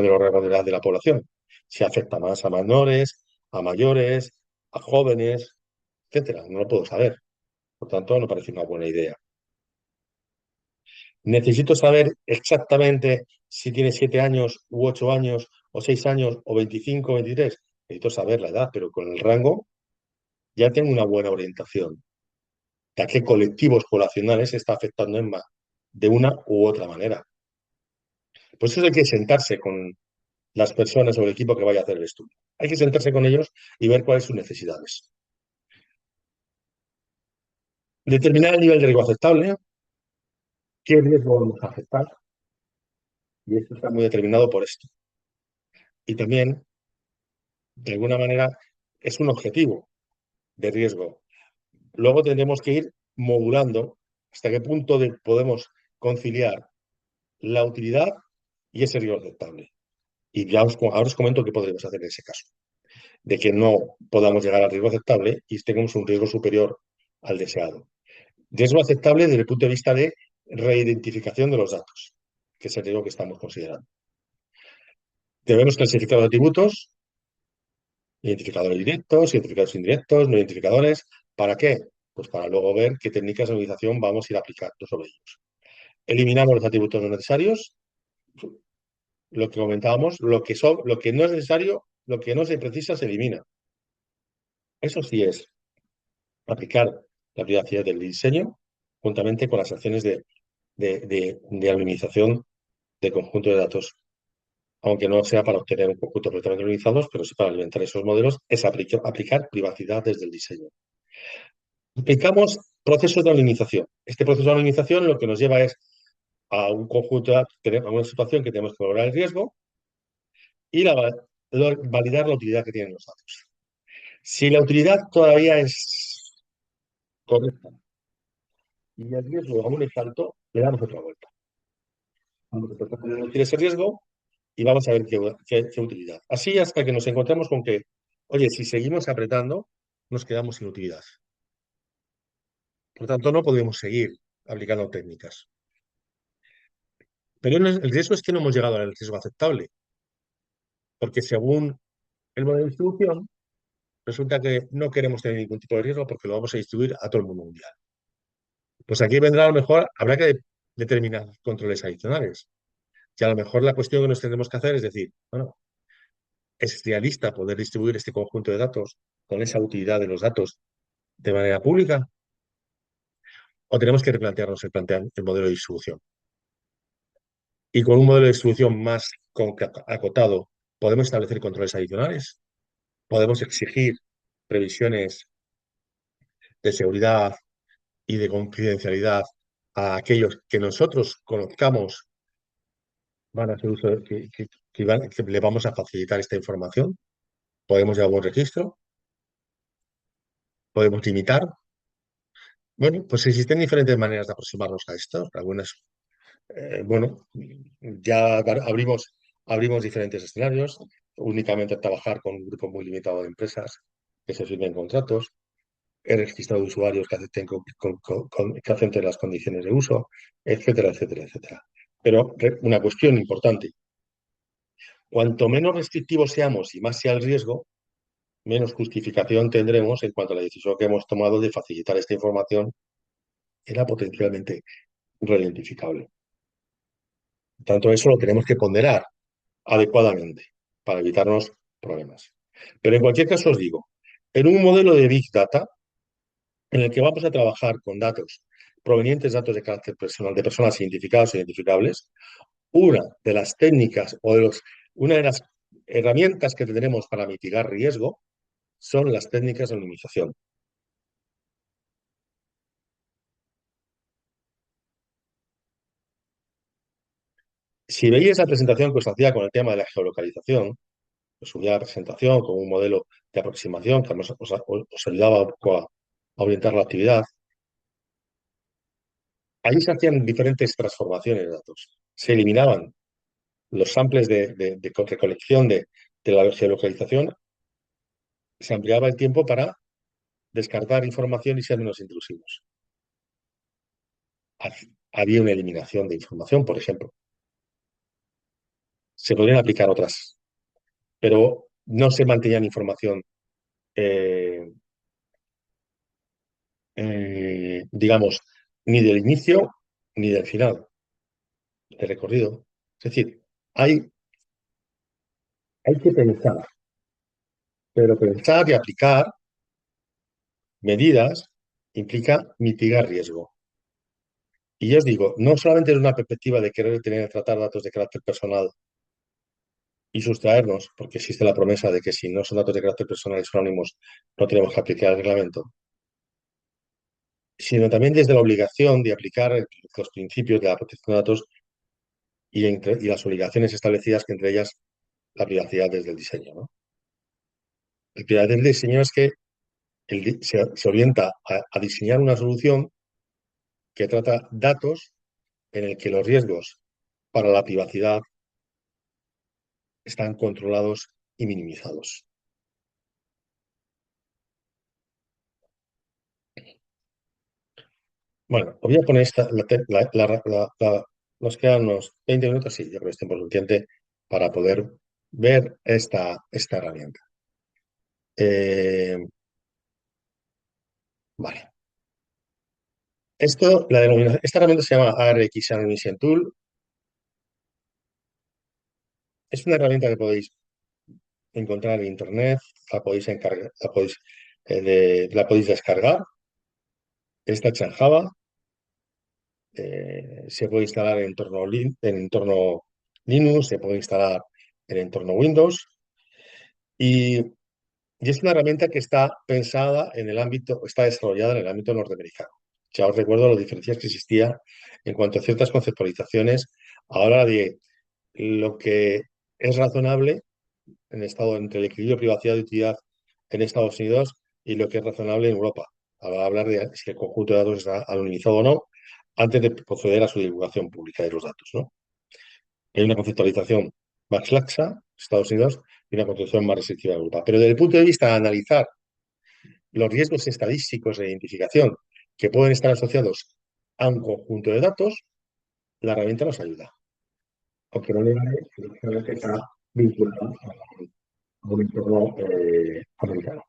de los rasgos de edad de la población? Si afecta más a menores, a mayores, a jóvenes, etcétera. No lo puedo saber. Por tanto, no parece una buena idea. Necesito saber exactamente si tiene 7 años u 8 años o 6 años o 25 o 23. Necesito saber la edad, pero con el rango ya tengo una buena orientación de a qué colectivos poblacionales se está afectando de una u otra manera. Por eso hay que sentarse con las personas o el equipo que vaya a hacer el estudio. Hay que sentarse con ellos y ver cuáles son sus necesidades. Determinar el nivel de riesgo aceptable, qué riesgo vamos a aceptar, y esto está muy determinado por esto. Y también, de alguna manera, es un objetivo de riesgo. Luego tendremos que ir modulando hasta qué punto podemos conciliar la utilidad y ese riesgo aceptable. Y ya ahora os comento qué podremos hacer en ese caso, de que no podamos llegar al riesgo aceptable y tengamos un riesgo superior al deseado. Riesgo aceptable desde el punto de vista de reidentificación de los datos, que es el riesgo que estamos considerando. Debemos clasificar los atributos, identificadores directos, identificadores indirectos, no identificadores. ¿Para qué? Pues para luego ver qué técnicas de organización vamos a ir aplicando sobre ellos. Eliminamos los atributos no necesarios, lo que comentábamos, lo que no es necesario, lo que no se precisa se elimina. Eso sí es aplicar la privacidad del diseño juntamente con las acciones de anonimización de conjunto de datos, aunque no sea para obtener un conjunto completamente anonimizados, pero sí para alimentar esos modelos, es aplicar privacidad desde el diseño. Aplicamos procesos de anonimización. Este proceso de anonimización lo que nos lleva es a un conjunto, a una situación que tenemos que valorar el riesgo y validar la utilidad que tienen los datos. Si la utilidad todavía es correcta y el riesgo aún es alto, le damos otra vuelta. Vamos a tratar de reducir ese riesgo y vamos a ver qué utilidad. Así hasta que nos encontremos con que, oye, si seguimos apretando, nos quedamos sin utilidad. Por tanto, no podemos seguir aplicando técnicas. Pero el riesgo es que no hemos llegado al riesgo aceptable. porque según el modelo de distribución, resulta que no queremos tener ningún tipo de riesgo porque lo vamos a distribuir a todo el mundo mundial. Pues aquí vendrá a lo mejor, habrá que determinar controles adicionales. Y a lo mejor la cuestión que nos tendremos que hacer es decir, bueno, ¿es realista poder distribuir este conjunto de datos con esa utilidad de los datos de manera pública? ¿O tenemos que replantearnos el modelo de distribución? Y con un modelo de distribución más acotado, ¿podemos establecer controles adicionales? ¿Podemos exigir previsiones de seguridad y de confidencialidad a aquellos que nosotros conozcamos van a hacer uso que le vamos a facilitar esta información? ¿Podemos llevar un registro? ¿Podemos limitar? Bueno, pues existen diferentes maneras de aproximarnos a esto. Algunas, bueno, ya abrimos diferentes escenarios, únicamente trabajar con un grupo muy limitado de empresas que se firmen contratos, el registro de usuarios que acepten, que acepten las condiciones de uso, etcétera, etcétera, etcétera. Pero una cuestión importante, cuanto menos restrictivos seamos y más sea el riesgo, menos justificación tendremos en cuanto a la decisión que hemos tomado de facilitar esta información era potencialmente reidentificable. Tanto eso lo tenemos que ponderar adecuadamente para evitarnos problemas. Pero en cualquier caso os digo, en un modelo de Big Data en el que vamos a trabajar con datos provenientes de datos de carácter personal, de personas identificadas o identificables, una de las técnicas una de las herramientas que tendremos para mitigar riesgo son las técnicas de anonimización. Si veis la presentación que os hacía con el tema de la geolocalización, os subía la presentación con un modelo de aproximación que os ayudaba un poco a orientar la actividad. Ahí se hacían diferentes transformaciones de datos. Se eliminaban los samples de recolección de la geolocalización, se ampliaba el tiempo para descartar información y ser menos intrusivos. Había una eliminación de información, por ejemplo. Se podrían aplicar otras, pero no se mantenían información, eh, digamos, ni del inicio ni del final del recorrido. Es decir, hay que pensar, pero pensar y aplicar medidas implica mitigar riesgo. Y ya os digo, no solamente es una perspectiva de querer tratar datos de carácter personal y sustraernos, porque existe la promesa de que si no son datos de carácter personal y son anónimos, no tenemos que aplicar el reglamento, sino también desde la obligación de aplicar los principios de la protección de datos y las obligaciones establecidas, que entre ellas la privacidad desde el diseño, ¿no? La privacidad del diseño es que se orienta a diseñar una solución que trata datos en el que los riesgos para la privacidad están controlados y minimizados. Bueno, os voy a poner nos quedan unos 20 minutos, sí, yo creo que es tiempo suficiente para poder ver esta herramienta. Vale. Esta herramienta se llama ARX Anonymization Tool. Es una herramienta que podéis encontrar en Internet, la podéis encargar, la podéis descargar. Está hecha en Java, se puede instalar en entorno Linux, se puede instalar en entorno Windows y, y es una herramienta que está pensada en el ámbito, está desarrollada en el ámbito norteamericano. Ya os recuerdo las diferencias que existía en cuanto a ciertas conceptualizaciones a la hora de lo que es razonable entre el equilibrio de privacidad y utilidad en Estados Unidos y lo que es razonable en Europa. Ahora hablar de si el conjunto de datos está anonimizado o no, antes de proceder a su divulgación pública de los datos, ¿no? Hay una conceptualización más laxa, Estados Unidos, y una concepción más restrictiva de Europa. Pero desde el punto de vista de analizar los riesgos estadísticos de identificación que pueden estar asociados a un conjunto de datos, la herramienta nos ayuda. Aunque no negaré que está vinculada a un entorno americano.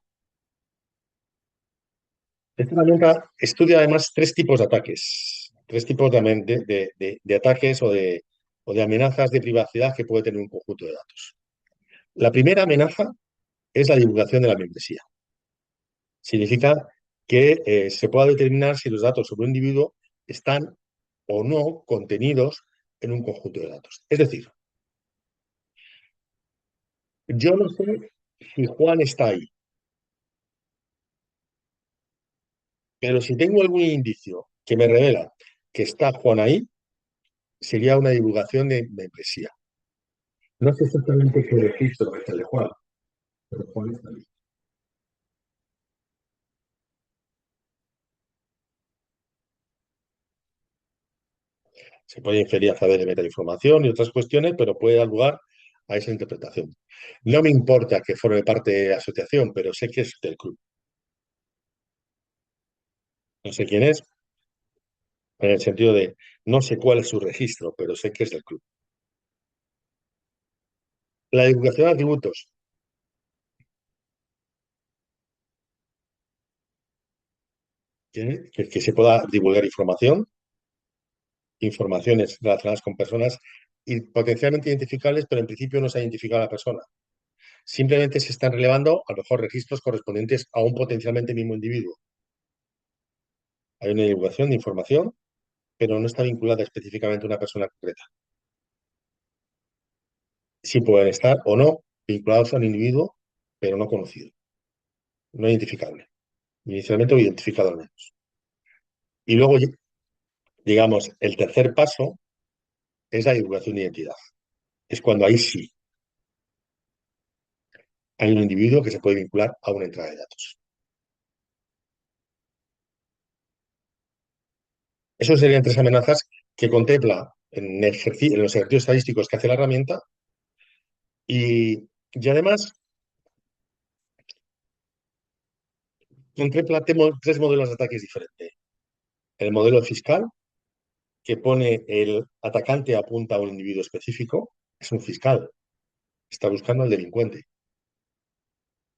Esta herramienta estudia además tres tipos de ataques, tres tipos de ataques o de amenazas de privacidad que puede tener un conjunto de datos. La primera amenaza es la divulgación de la membresía. Significa que se pueda determinar si los datos sobre un individuo están o no contenidos en un conjunto de datos. Es decir, yo no sé si Juan está ahí, pero si tengo algún indicio que me revela que está Juan ahí, sería una divulgación de membresía. No sé exactamente qué registro es el de Juan, pero Juan está ahí. Se puede inferir a través de metainformación y otras cuestiones, pero puede dar lugar a esa interpretación. No me importa que forme parte de la asociación, pero sé que es del club. No sé quién es, en el sentido de no sé cuál es su registro, pero sé que es del club. La divulgación de atributos, que se pueda divulgar información, informaciones relacionadas con personas y potencialmente identificables, pero en principio no se ha identificado a la persona. Simplemente se están relevando a lo mejor registros correspondientes a un potencialmente mismo individuo. Hay una divulgación de información, pero no está vinculada específicamente a una persona concreta. Sí pueden estar o no vinculados a un individuo, pero no conocido, no identificable. Inicialmente o identificado al menos. Y luego, digamos, el tercer paso es la divulgación de identidad. Es cuando ahí sí hay un individuo que se puede vincular a una entrada de datos. Esas serían tres amenazas que contempla en los ejercicios estadísticos que hace la herramienta y además contempla tres modelos de ataques diferentes. El modelo fiscal, que pone el atacante apunta a un individuo específico, es un fiscal, está buscando al delincuente.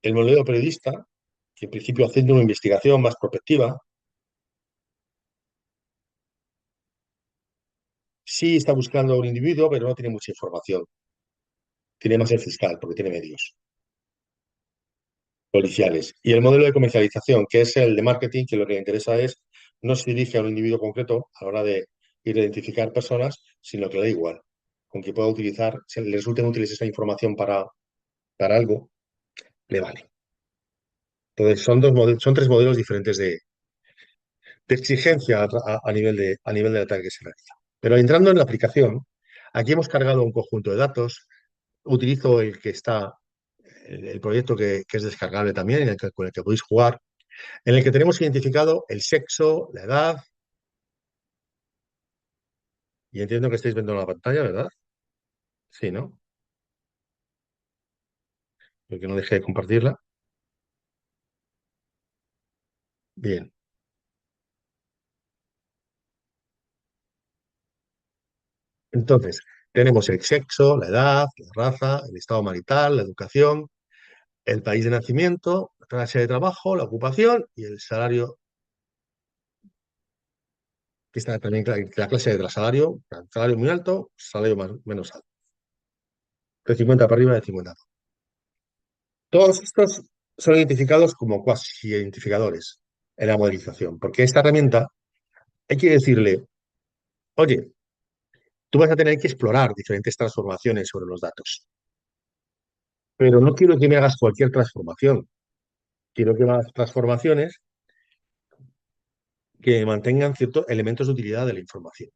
El modelo periodista, que en principio haciendo una investigación más prospectiva, sí está buscando a un individuo, pero no tiene mucha información. Tiene más el fiscal, porque tiene medios policiales. Y el modelo de comercialización, que es el de marketing, que lo que le interesa es no se dirige a un individuo concreto a la hora de ir a identificar personas, sino que le da igual. Con que pueda utilizar, si le resulten útiles esa información para algo, le vale. Entonces, son tres modelos diferentes de exigencia a nivel del ataque que se realiza. Pero entrando en la aplicación, aquí hemos cargado un conjunto de datos. Utilizo el proyecto que es descargable también, con el que podéis jugar, en el que tenemos identificado el sexo, la edad, y entiendo que estáis viendo la pantalla, ¿verdad? Sí, ¿no? Porque no dejé de compartirla. Bien. Entonces, tenemos el sexo, la edad, la raza, el estado marital, la educación, el país de nacimiento, la clase de trabajo, la ocupación y el salario, que está también la clase de salario, salario muy alto, salario menos alto, de 50 para arriba, de 50. Todos estos son identificados como cuasi identificadores en la modelización, porque esta herramienta hay que decirle, oye, tú vas a tener que explorar diferentes transformaciones sobre los datos, pero no quiero que me hagas cualquier transformación, quiero que me hagas transformaciones que mantengan ciertos elementos de utilidad de la información.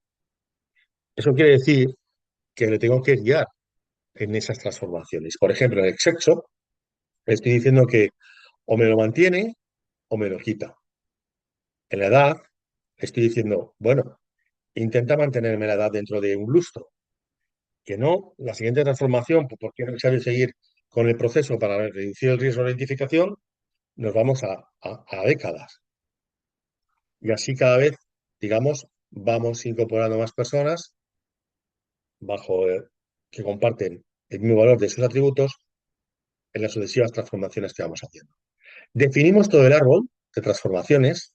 Eso quiere decir que le tengo que guiar en esas transformaciones. Por ejemplo, en el sexo, le estoy diciendo que o me lo mantiene o me lo quita. En la edad, le estoy diciendo, bueno, intenta mantenerme la edad dentro de un lustro. Que no, la siguiente transformación, porque es necesario seguir con el proceso para reducir el riesgo de identificación, nos vamos a décadas. Y así cada vez, digamos, vamos incorporando más personas bajo que comparten el mismo valor de sus atributos en las sucesivas transformaciones que vamos haciendo. Definimos todo el árbol de transformaciones.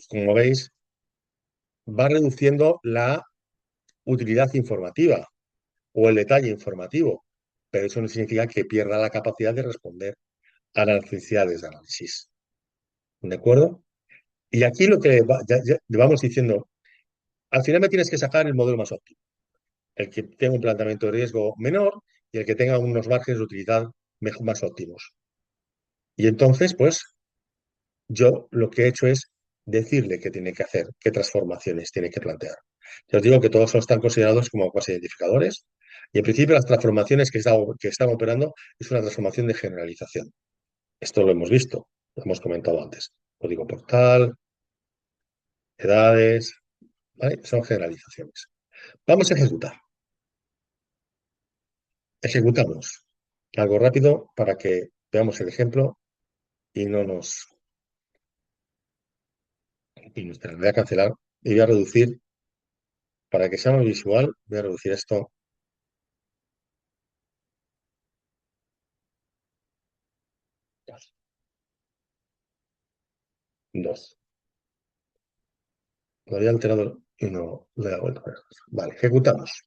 Como veis, va reduciendo la utilidad informativa o el detalle informativo, pero eso no significa que pierda la capacidad de responder a las necesidades de análisis. ¿De acuerdo? Y aquí lo que ya vamos diciendo, al final me tienes que sacar el modelo más óptimo, el que tenga un planteamiento de riesgo menor y el que tenga unos márgenes de utilidad más óptimos. Y entonces, pues, yo lo que he hecho es decirle qué tiene que hacer, qué transformaciones tiene que plantear. Ya os digo que todos están considerados como cuasi identificadores y en principio las transformaciones que están operando es una transformación de generalización. Esto lo hemos visto, lo hemos comentado antes. Código portal, edades, ¿vale? Son generalizaciones. Vamos a ejecutar. Ejecutamos. Algo rápido para que veamos el ejemplo y no nos... Espera, voy a cancelar y voy a reducir, para que sea más visual, voy a reducir esto. Dos. Lo había alterado y no le he vuelto a ver. Vale, ejecutamos.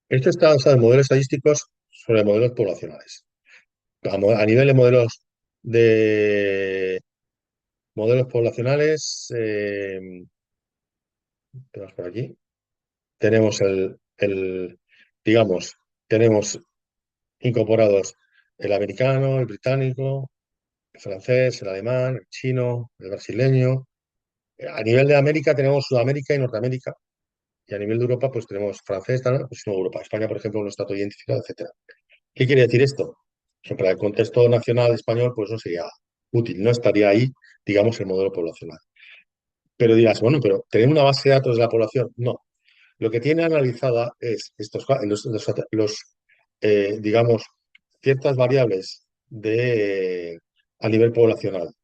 Esto está basado en modelos estadísticos sobre modelos poblacionales. A nivel de modelos poblacionales, tenemos por aquí, tenemos digamos, tenemos incorporados el americano, el británico, el francés, el alemán, el chino, el brasileño. A nivel de América tenemos Sudamérica y Norteamérica. Y a nivel de Europa, pues tenemos francés, tal, pues no Europa. España, por ejemplo, no está todo identificado, etcétera. ¿Qué quiere decir esto? Que para el contexto nacional español, pues no sería útil, no estaría ahí, digamos, el modelo poblacional. Pero dirás, bueno, pero ¿tener una base de datos de la población? No. Lo que tiene analizada es digamos, ciertas variables a nivel poblacional.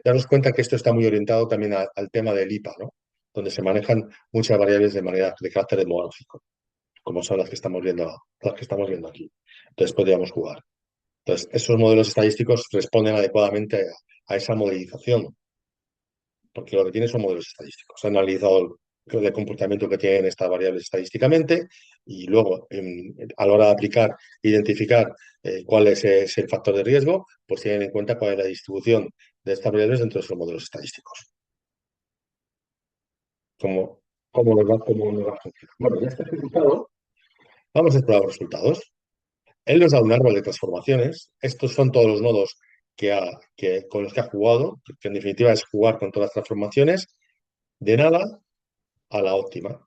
Daros cuenta que esto está muy orientado también al tema del IPA, ¿no? Donde se manejan muchas variables de carácter demográfico, como son las que estamos viendo aquí. Entonces podríamos jugar. Entonces, esos modelos estadísticos responden adecuadamente a esa modelización, porque lo que tienen son modelos estadísticos. Han analizado el comportamiento que tienen estas variables estadísticamente y luego, a la hora de aplicar, identificar cuál es el factor de riesgo, pues tienen en cuenta cuál es la distribución de estas variables dentro de esos modelos estadísticos. ¿Cómo, cómo nos va a funcionar? Bueno, ya está ejecutado. Vamos a explorar los resultados. Él nos da un árbol de transformaciones. Estos son todos los nodos con los que ha jugado, que en definitiva es jugar con todas las transformaciones, de nada a la óptima.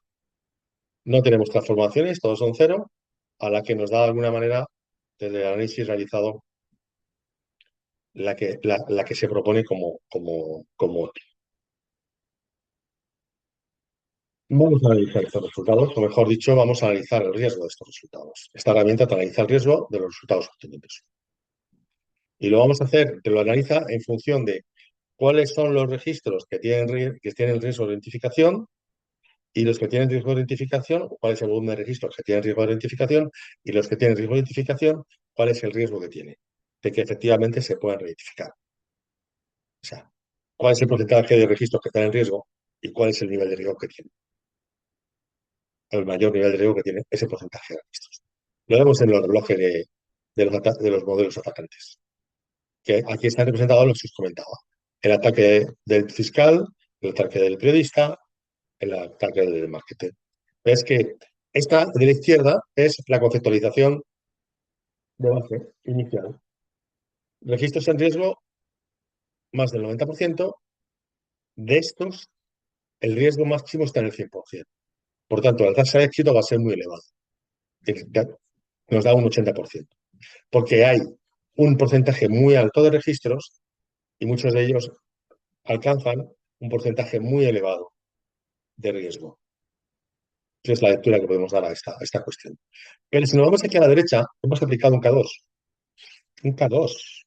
No tenemos transformaciones, todos son cero, a la que nos da de alguna manera, desde el análisis realizado, la que se propone como óptima. Vamos a analizar estos resultados, o mejor dicho, vamos a analizar el riesgo de estos resultados. Esta herramienta te analiza el riesgo de los resultados obtenidos. Y lo vamos a hacer, te lo analiza en función de cuáles son los registros que tienen riesgo de identificación y los que tienen riesgo de identificación, cuál es el volumen de registros que tienen riesgo de identificación y los que tienen riesgo de identificación, cuál es el riesgo que tiene de que efectivamente se puedan reidentificar. O sea, cuál es el porcentaje de registros que están en riesgo y cuál es el nivel de riesgo que tiene. El mayor nivel de riesgo que tiene ese porcentaje de registros. Lo vemos en los relojes de los modelos atacantes, que aquí están representados los que os comentaba. El ataque del fiscal, el ataque del periodista, el ataque del marketing. Ves que esta de la izquierda es la conceptualización de base inicial. Registros en riesgo, más del 90%. De estos, el riesgo máximo está en el 100%. Por tanto, la tasa de éxito va a ser muy elevada. Nos da un 80%. Porque hay un porcentaje muy alto de registros y muchos de ellos alcanzan un porcentaje muy elevado de riesgo. Esa es la lectura que podemos dar a esta cuestión. Pero si nos vamos aquí a la derecha, hemos aplicado un K2. Un K2.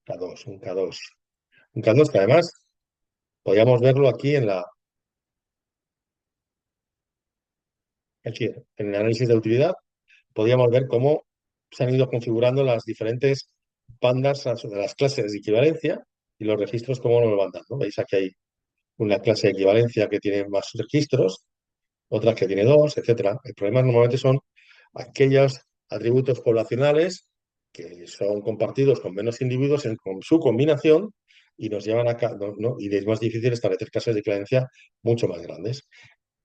K2, un K2. Un K2 que además, podríamos verlo aquí en la... Es decir, en el análisis de utilidad podíamos ver cómo se han ido configurando las diferentes bandas de las clases de equivalencia y los registros cómo nos van dando. Veis aquí hay una clase de equivalencia que tiene más registros, otras que tiene dos, etcétera. El problema normalmente son aquellos atributos poblacionales que son compartidos con menos individuos con su combinación y nos llevan a y es más difícil establecer clases de equivalencia mucho más grandes.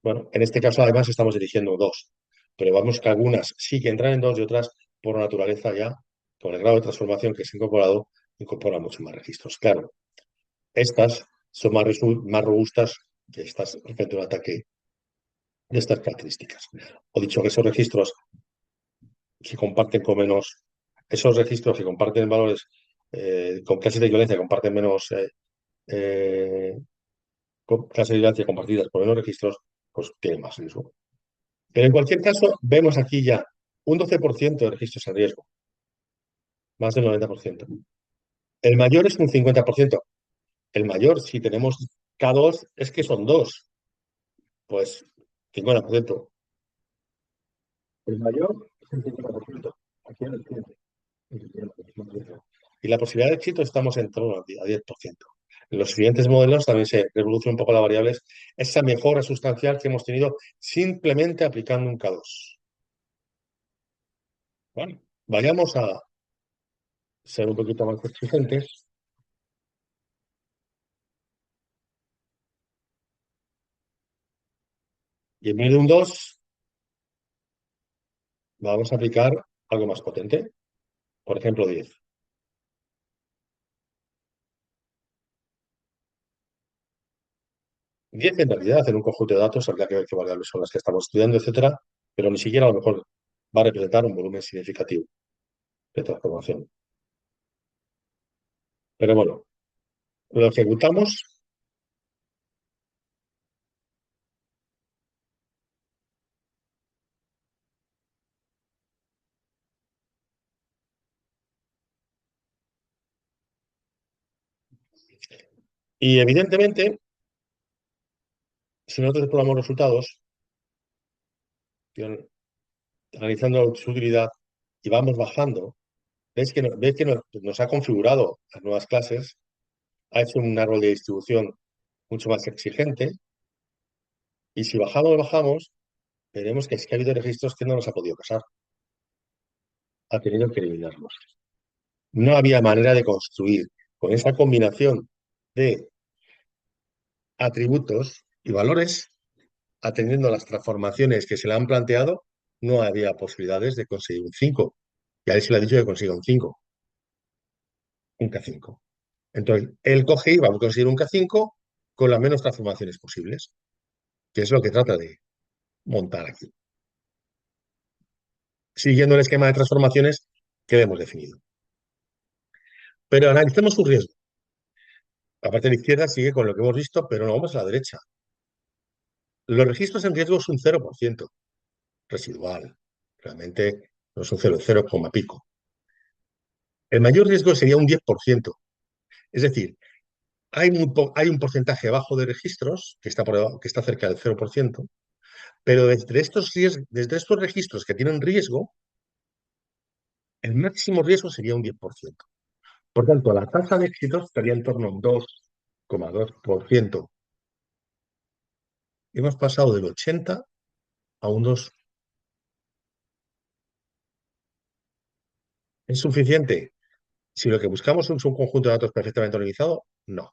Bueno, en este caso además estamos dirigiendo dos, pero vamos que algunas sí que entran en dos y otras por naturaleza ya, con el grado de transformación que se ha incorporado, incorporan muchos más registros. Claro, estas son más robustas que estas frente a un ataque de estas características. O dicho que esos registros que comparten con menos, esos registros que comparten valores con clases de violencia, comparten menos eh, clases de violencia compartidas por menos registros, pues tienen más riesgo. Pero en cualquier caso, vemos aquí ya un 12% de registros en riesgo, más del 90%. El mayor es un 50%. El mayor, si tenemos K2, es que son dos, pues 50%. El mayor es el 50%. Aquí en el 100. Y la posibilidad de éxito estamos en torno a 10%. En los siguientes modelos también se revoluciona un poco la variable, esa mejora sustancial que hemos tenido simplemente aplicando un K2. Bueno, vayamos a ser un poquito más exigentes y en vez de un 2 vamos a aplicar algo más potente, por ejemplo 10. 10 en realidad en un conjunto de datos habría que ver qué variables son las que estamos estudiando, etcétera, pero ni siquiera a lo mejor va a representar un volumen significativo de transformación. Pero bueno, lo ejecutamos y evidentemente, si nosotros exploramos resultados, analizando su utilidad y vamos bajando, ves que nos ha configurado las nuevas clases, ha hecho un árbol de distribución mucho más exigente y si bajamos, veremos que es que ha habido registros que no nos ha podido casar, ha tenido que eliminarlos. No había manera de construir con esa combinación de atributos y valores, atendiendo a las transformaciones que se le han planteado, no había posibilidades de conseguir un 5. Y a él se le ha dicho que consiga un 5, un K5. Entonces, él coge y vamos a conseguir un K5 con las menos transformaciones posibles, que es lo que trata de montar aquí, siguiendo el esquema de transformaciones que hemos definido. Pero analicemos su riesgo. La parte de la izquierda sigue con lo que hemos visto, pero no vamos a la derecha. Los registros en riesgo es un 0% residual. Realmente no es un 0, coma pico. El mayor riesgo sería un 10%. Es decir, hay un porcentaje bajo de registros que está, que está cerca del 0%, pero desde estos registros que tienen riesgo, el máximo riesgo sería un 10%. Por tanto, la tasa de éxito estaría en torno a un 2,2%. Hemos pasado del 80 a un 2. ¿Es suficiente? Si lo que buscamos es un conjunto de datos perfectamente organizado, no.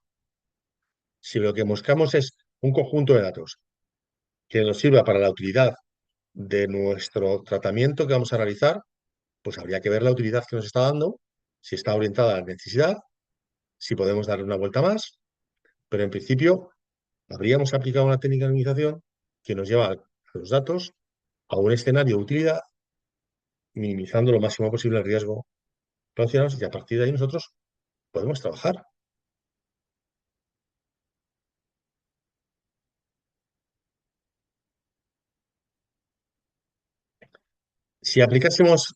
Si lo que buscamos es un conjunto de datos que nos sirva para la utilidad de nuestro tratamiento que vamos a realizar, pues habría que ver la utilidad que nos está dando, si está orientada a la necesidad, si podemos darle una vuelta más, pero en principio habríamos aplicado una técnica de minimización que nos lleva a los datos a un escenario de utilidad, minimizando lo máximo posible el riesgo relacionado y a partir de ahí nosotros podemos trabajar. Si aplicásemos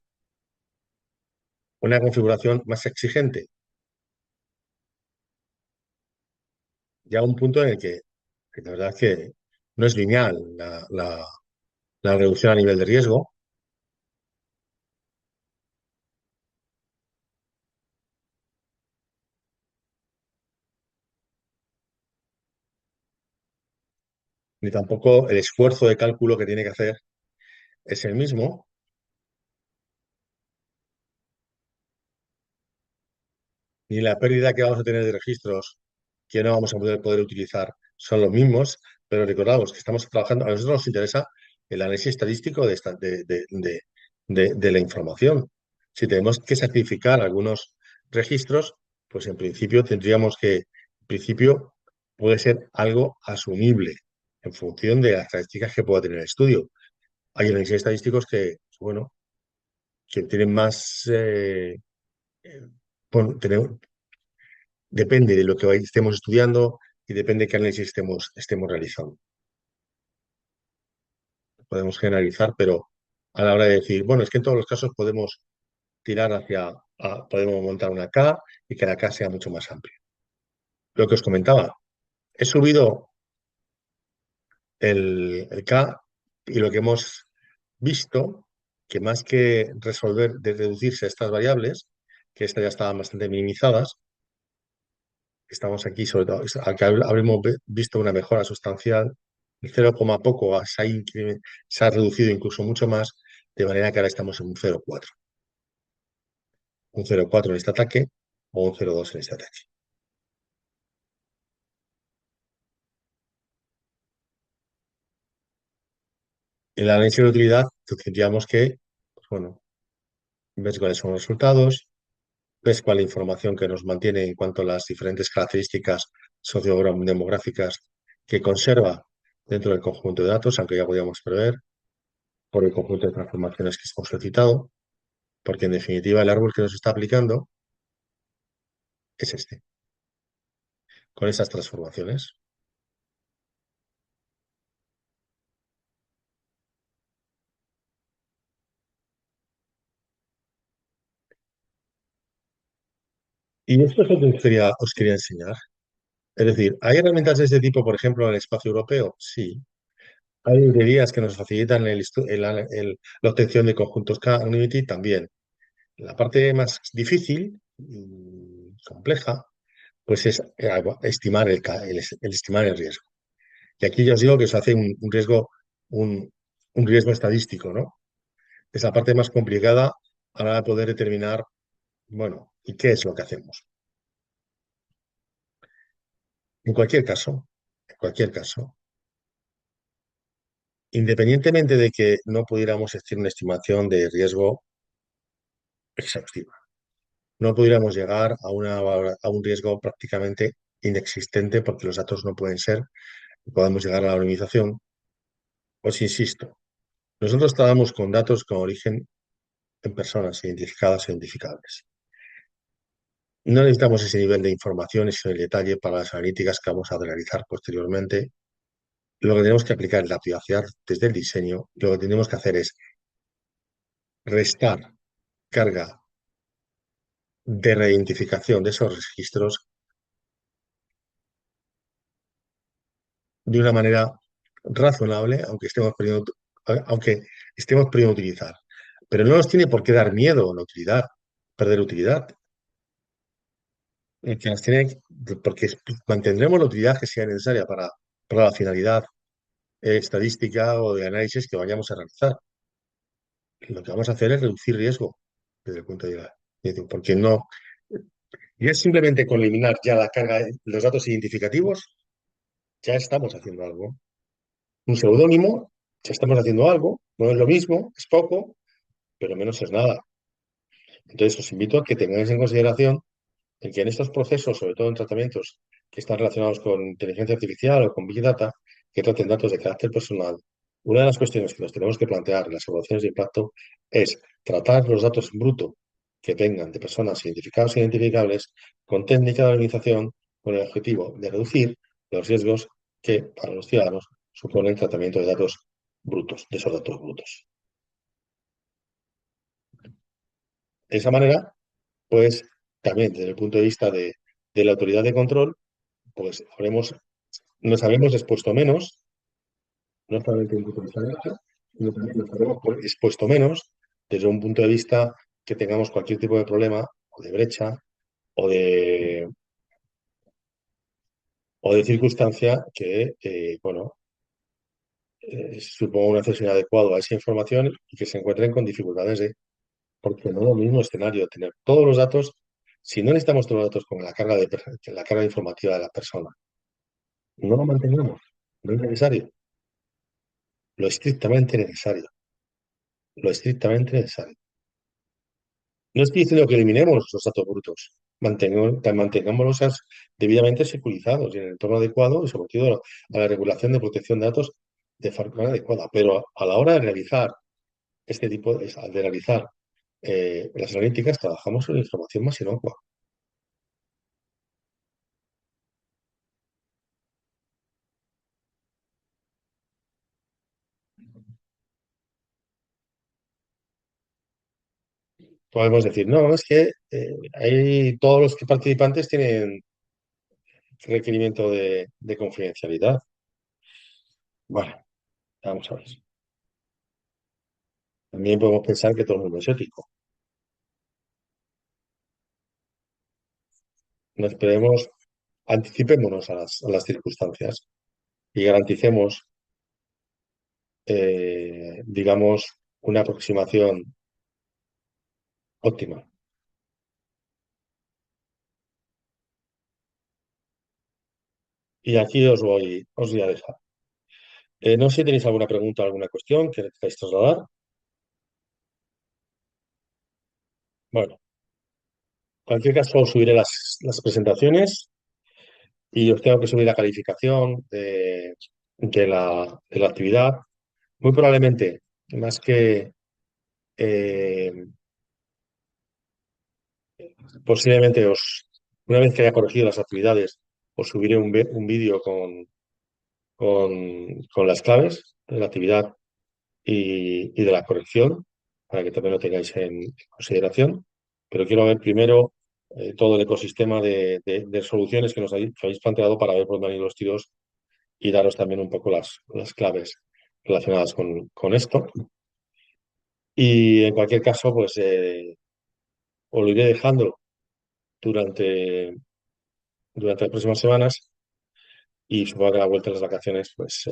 una configuración más exigente, ya a un punto en el que la verdad es que no es lineal la reducción a nivel de riesgo, ni tampoco el esfuerzo de cálculo que tiene que hacer es el mismo, ni la pérdida que vamos a tener de registros que no vamos a poder utilizar son los mismos, pero recordamos que estamos trabajando, a nosotros nos interesa el análisis estadístico de la información. Si tenemos que sacrificar algunos registros, pues en principio tendríamos que, en principio puede ser algo asumible en función de las estadísticas que pueda tener el estudio. Hay análisis estadísticos que, bueno, que tienen más, bueno, depende de lo que estemos estudiando y depende de qué análisis estemos realizando. Podemos generalizar, pero a la hora de decir, bueno, es que en todos los casos podemos tirar podemos montar una K y que la K sea mucho más amplia. Lo que os comentaba, he subido el K y lo que hemos visto, que más que resolver, de reducirse estas variables, que estas ya estaban bastante minimizadas, estamos aquí sobre todo, que habremos visto una mejora sustancial, el 0, poco se ha reducido incluso mucho más, de manera que ahora estamos en un 0,4. Un 0,4 en este ataque o un 0,2 en este ataque. En el análisis de utilidad tendríamos que, pues bueno, ver cuáles son los resultados, ves cuál es la información que nos mantiene en cuanto a las diferentes características sociodemográficas que conserva dentro del conjunto de datos, aunque ya podíamos prever, por el conjunto de transformaciones que hemos solicitado, porque en definitiva el árbol que nos está aplicando es este, con esas transformaciones. Y esto es lo que os quería enseñar. Es decir, ¿hay herramientas de este tipo, por ejemplo, en el espacio europeo? Sí. Hay librerías que nos facilitan la obtención de conjuntos K-Unity también. La parte más difícil, compleja, pues es estimar el estimar el riesgo. Y aquí ya os digo que se hace un, un riesgo estadístico, ¿no? Es la parte más complicada a la hora de poder determinar, bueno, ¿y qué es lo que hacemos? En cualquier caso, independientemente de que no pudiéramos hacer una estimación de riesgo exhaustiva, no pudiéramos llegar a un riesgo prácticamente inexistente porque los datos no pueden ser, podemos llegar a la minimización. Os insisto, nosotros trabajamos con datos con origen en personas identificadas e identificables. No necesitamos ese nivel de información, ese detalle para las analíticas que vamos a realizar posteriormente. Lo que tenemos que aplicar es la privacidad desde el diseño. Lo que tenemos que hacer es restar carga de reidentificación de esos registros de una manera razonable, aunque estemos pudiendo utilizar. Pero no nos tiene por qué dar miedo la utilidad, perder utilidad. Que nos tiene, porque mantendremos la utilidad que sea necesaria para la finalidad estadística o de análisis que vayamos a realizar. Lo que vamos a hacer es reducir riesgo desde el punto de vista, porque no, y es simplemente con eliminar ya la carga, los datos identificativos, ya estamos haciendo algo. Un seudónimo, ya estamos haciendo algo, no es lo mismo, es poco, pero menos es nada. Entonces os invito a que tengáis en consideración en que en estos procesos, sobre todo en tratamientos que están relacionados con inteligencia artificial o con Big Data, que traten datos de carácter personal, una de las cuestiones que nos tenemos que plantear en las evaluaciones de impacto es tratar los datos en bruto que vengan de personas identificadas e identificables con técnica de organización con el objetivo de reducir los riesgos que para los ciudadanos supone el tratamiento de datos brutos, de esos datos brutos. De esa manera, pues también desde el punto de vista de la autoridad de control, pues nos habremos expuesto menos, no solamente en punto de vista de datos, nos habremos expuesto menos desde un punto de vista que tengamos cualquier tipo de problema o de brecha o de, o de circunstancia que, bueno, suponga un acceso inadecuado a esa información y que se encuentren con dificultades porque no es lo mismo escenario tener todos los datos, si no necesitamos todos los datos con la carga informativa de la persona, no lo mantengamos, no es necesario, lo estrictamente necesario, lo estrictamente necesario. No estoy diciendo que eliminemos los datos brutos, mantengámoslos debidamente securizados y en el entorno adecuado y sometido a la regulación de protección de datos de forma adecuada, pero a la hora de realizar este tipo de realizar las analíticas, trabajamos sobre información más inocua. Podemos decir, no, es que todos los participantes tienen requerimiento de confidencialidad. Bueno, vamos a ver. También podemos pensar que todo el mundo es ético. No esperemos, anticipémonos a las circunstancias y garanticemos, digamos, una aproximación óptima. Y aquí os voy a dejar. No sé si tenéis alguna pregunta, alguna cuestión que necesitáis trasladar. Bueno, en cualquier caso, os subiré las presentaciones y os tengo que subir la calificación de la actividad. Muy probablemente, más que eh, posiblemente una vez que haya corregido las actividades, os subiré un vídeo con las claves de la actividad y de la corrección, para que también lo tengáis en consideración. Pero quiero ver primero todo el ecosistema de soluciones que habéis planteado para ver por dónde van a ir los tiros y daros también un poco las claves relacionadas con esto. Y en cualquier caso, pues os lo iré dejando durante, durante las próximas semanas y supongo que a la vuelta de las vacaciones, pues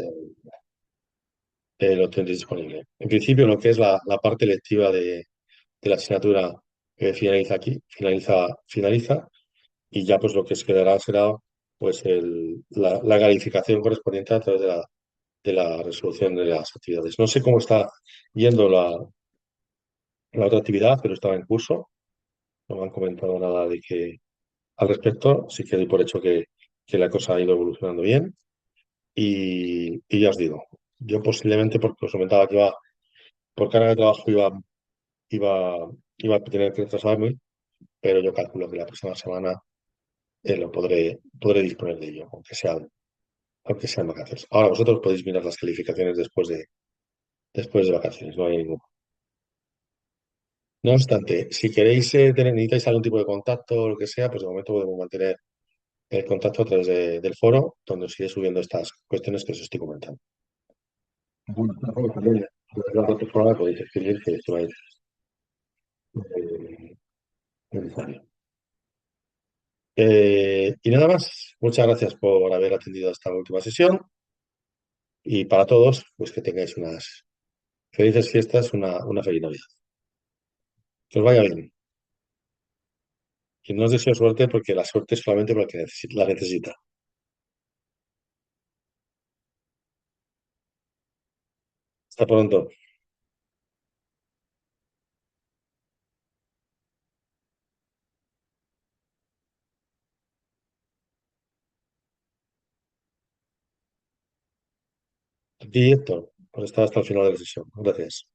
lo tendréis disponible. En principio, lo que es la parte lectiva de la asignatura finaliza aquí, finaliza, y ya pues lo que os quedará será pues la calificación correspondiente a través de la resolución de las actividades. No sé cómo está yendo la otra actividad, pero estaba en curso. No me han comentado nada de que al respecto. Sí que doy por hecho que la cosa ha ido evolucionando bien. Y ya os digo, yo posiblemente, porque os comentaba que por carga de trabajo iba, iba a tener que retrasarme, pero yo calculo que la próxima semana podré disponer de ello, aunque sean vacaciones. Ahora vosotros podéis mirar las calificaciones después de vacaciones, no hay ningún. No obstante, si queréis necesitáis algún tipo de contacto o lo que sea, pues de momento podemos mantener el contacto a través del foro, donde os iré subiendo estas cuestiones que os estoy comentando. Bueno, también, a otro programa podéis escribir que estimáis necesario. Y nada más, muchas gracias por haber atendido a esta última sesión y para todos, pues que tengáis unas felices fiestas, una feliz Navidad. Que os vaya bien. Y no os deseo suerte porque la suerte es solamente para el que la necesita. Hasta pronto. A ti, Héctor, por estar hasta el final de la sesión. Gracias.